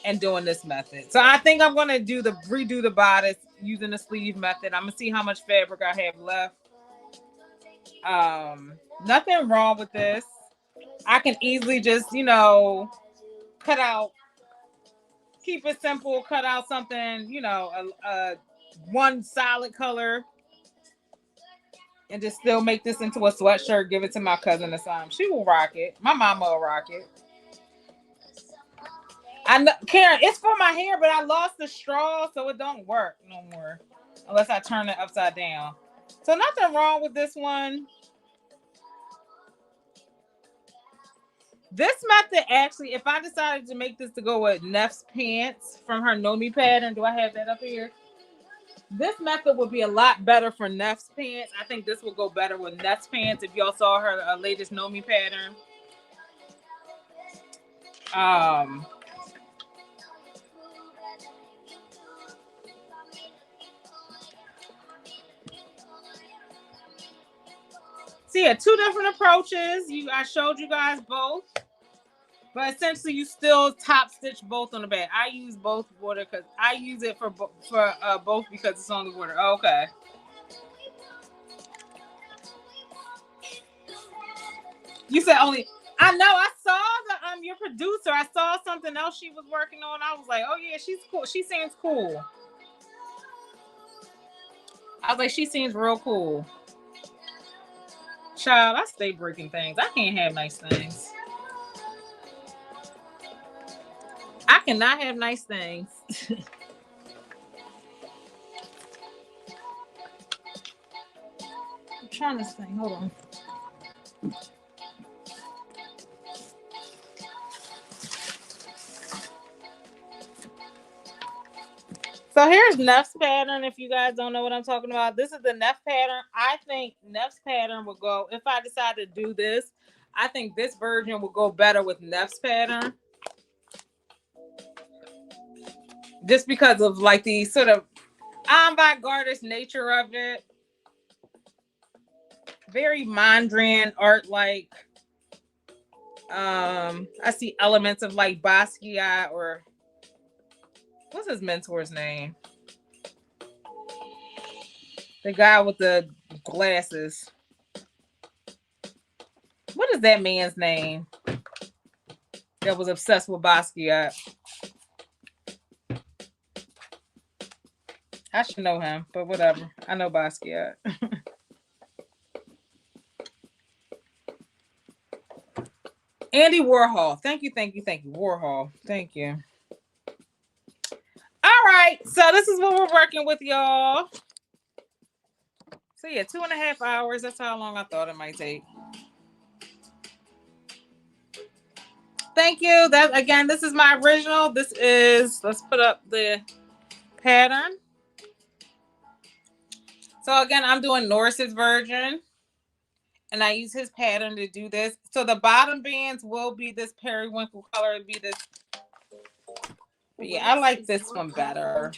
and doing this method. So I think I'm going to redo the bodice using the sleeve method. I'm going to see how much fabric I have left. Nothing wrong with this. I can easily just, cut out, keep it simple, cut out something, a one solid color, and just still make this into a sweatshirt, give it to my cousin or something. She will rock it. My mama will rock it. I know, Karen, it's for my hair, but I lost the straw, so it don't work no more unless I turn it upside down. So nothing wrong with this one. This method, actually, if I decided to make this to go with Neff's pants from her Know Me pattern, do I have that up here? This method would be a lot better for Neff's pants. I think this will go better with Neff's pants if y'all saw her latest Know Me pattern. So yeah, two different approaches. I showed you guys both. But essentially, you still top stitch both on the back. I use both water because I use it for both because it's only water. Oh, okay. You said only. I know. I saw your producer. I saw something else she was working on. I was like, oh yeah, she's cool. She seems cool. I was like, she seems real cool. Child, I stay breaking things. I can't have nice things. I cannot have nice things. I'm trying to think. Hold on. So here's Neff's pattern. If you guys don't know what I'm talking about, this is the Neff pattern. I think Neff's pattern will go, if I decide to do this, I think this version will go better with Neff's pattern. Just because of like the sort of avant-garde nature of it. Very Mondrian art like. I see elements of like Basquiat or what's his mentor's name? The guy with the glasses. What is that man's name? That was obsessed with Basquiat. I should know him, but whatever. I know Basquiat. Andy Warhol. Thank you. Warhol. Thank you. All right. So this is what we're working with, y'all. So yeah, 2.5 hours. That's how long I thought it might take. Thank you. That again, this is my original. This is, let's put up the pattern. So again, I'm doing Norris's version. And I use his pattern to do this. So the bottom bands will be this periwinkle color. It'll be this. But yeah, I like this one better.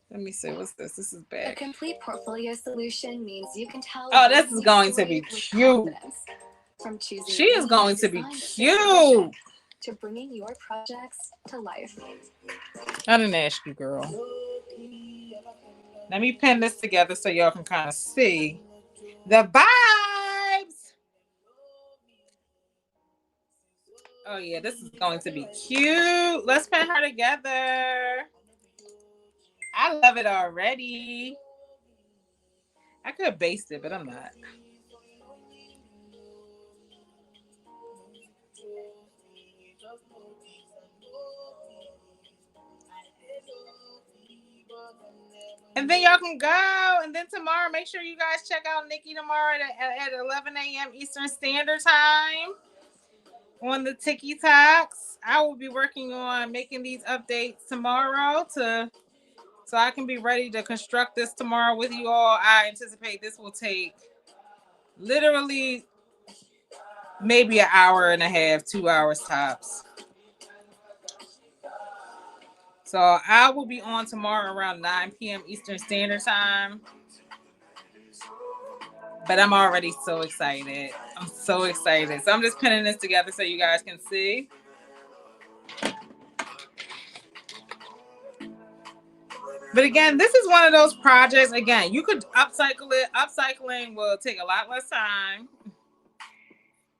Let me see. What's this? This is bad. A complete portfolio solution means you can tell. Oh, this is going to be cute. From choosing she is going to be cute. To bringing your projects to life. I didn't ask you, girl. Let me pin this together so y'all can kind of see the vibes. Oh yeah, this is going to be cute. Let's pin her together. I love it already. I could have based it, but I'm not. And then y'all can go And then tomorrow, make sure you guys check out Nikki tomorrow at 11 a.m. Eastern Standard Time on the TikToks. I will be working on making these updates tomorrow so I can be ready to construct this tomorrow with you all. I anticipate this will take literally maybe an hour and a half, 2 hours tops. So I will be on tomorrow around 9 p.m. Eastern Standard Time. But I'm already so excited. I'm so excited. So I'm just pinning this together so you guys can see. But again, this is one of those projects. Again, you could upcycle it. Upcycling will take a lot less time.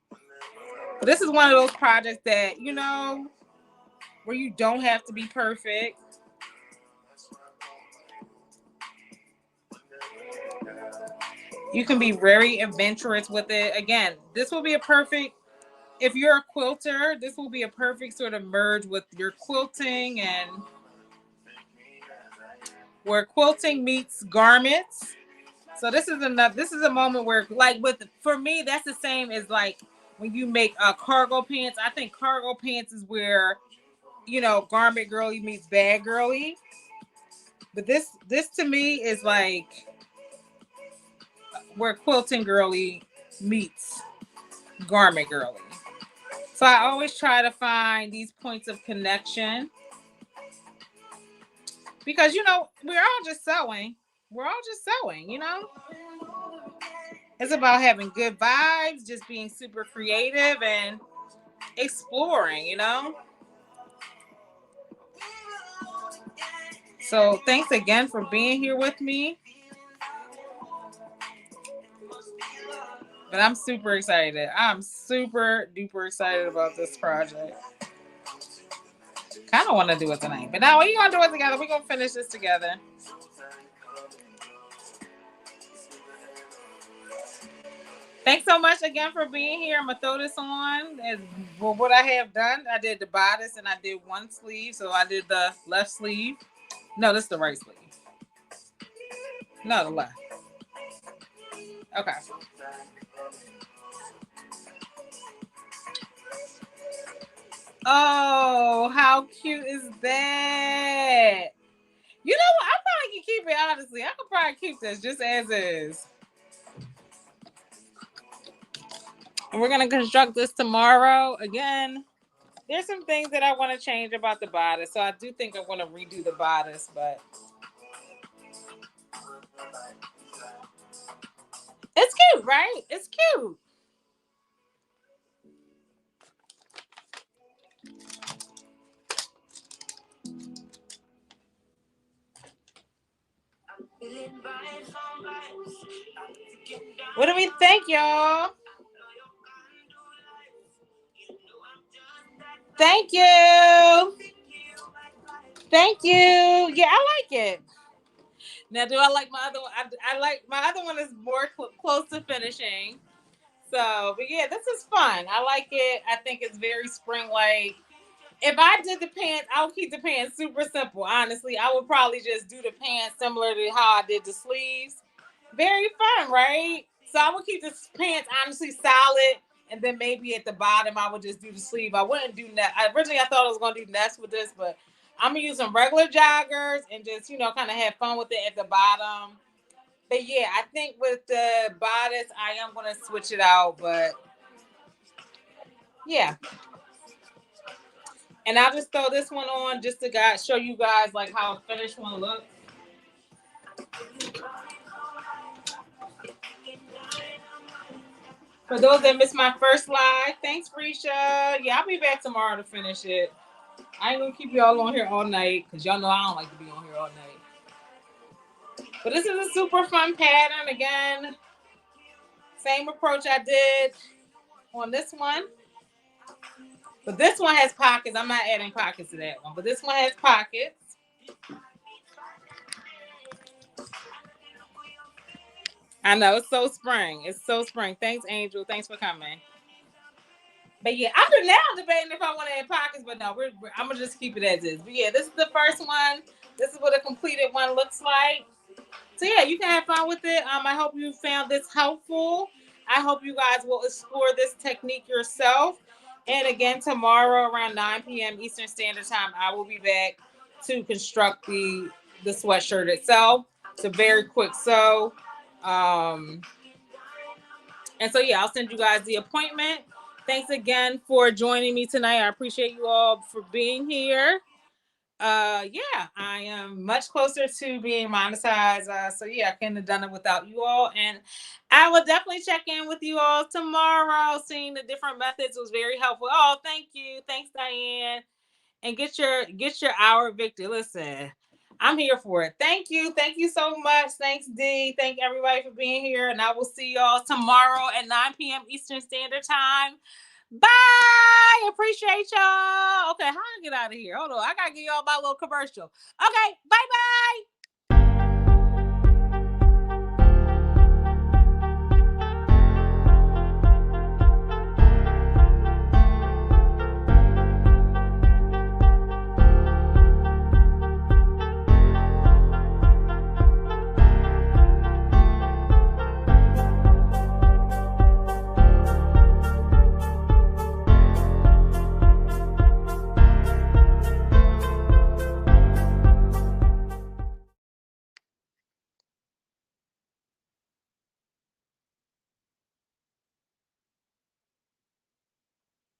But this is one of those projects that, you know, where you don't have to be perfect. You can be very adventurous with it. Again, this will be a perfect, if you're a quilter, this will be a perfect sort of merge with your quilting and where quilting meets garments. So this is a moment where, like, for me, that's the same as like when you make cargo pants. I think cargo pants is where, you know, garment girly meets bag girly. But this to me is like where quilting girly meets garment girly. So I always try to find these points of connection because, you know, we're all just sewing. We're all just sewing, you know. It's about having good vibes, just being super creative and exploring, you know. So thanks again for being here with me. But I'm super excited. I'm super duper excited about this project. Kind of want to do it tonight. But now we're going to do it together. We're going to finish this together. Thanks so much again for being here. I'm going to throw this on. As well, what I have done, I did the bodice and I did one sleeve. So I did the left sleeve. No, this is the right sleeve. No, the left. Okay. Oh, how cute is that? You know what? I probably can keep it, honestly. I could probably keep this just as is. And we're going to construct this tomorrow. Again, there's some things that I want to change about the bodice. So I do think I want to redo the bodice, but it's cute, right? It's cute. What do we think, y'all? Thank you. Thank you. Yeah, I like it. Now, do I like my other one? I like my other one is more close to finishing. So, but yeah, this is fun. I like it. I think it's very spring-like. If I did the pants, I would keep the pants super simple. Honestly, I would probably just do the pants similar to how I did the sleeves. Very fun, right? So I would keep the pants honestly solid, and then maybe at the bottom I would just do the sleeve. I wouldn't do net. Originally I thought I was going to do nets with this, but I'm gonna use some regular joggers and just, you know, kind of have fun with it at the bottom. But yeah, I think with the bodice I am gonna switch it out, but yeah. And I'll just throw this one on just to show you guys like how a finished one looks. For those that missed my first live, thanks, Risha. Yeah, I'll be back tomorrow to finish it. I ain't gonna keep y'all on here all night because y'all know I don't like to be on here all night. But this is a super fun pattern. Again, same approach I did on this one. But this one has pockets. I'm not adding pockets to that one. But this one has pockets. I know, it's so spring. It's so spring. Thanks, Angel. Thanks for coming. But yeah, I'm now debating if I want to add pockets, but no, I'm going to just keep it as is. But yeah, this is the first one. This is what a completed one looks like. So yeah, you can have fun with it. I hope you found this helpful. I hope you guys will explore this technique yourself. And again, tomorrow around 9 p.m. Eastern Standard Time, I will be back to construct the sweatshirt itself. It's a very quick sew. And so yeah, I'll send you guys the appointment. Thanks again for joining me tonight. I appreciate you all for being here. Yeah, I am much closer to being monetized. So yeah, I couldn't have done it without you all. And I will definitely check in with you all tomorrow. Seeing the different methods was very helpful. Oh, thank you. Thanks, Diane. And get your hour victory. Listen, I'm here for it. Thank you. Thank you so much. Thanks, D. Thank everybody for being here. And I will see y'all tomorrow at 9 p.m. Eastern Standard Time. Bye. Appreciate y'all. Okay, how do I get out of here? Hold on. I gotta give y'all my little commercial. Okay, bye-bye.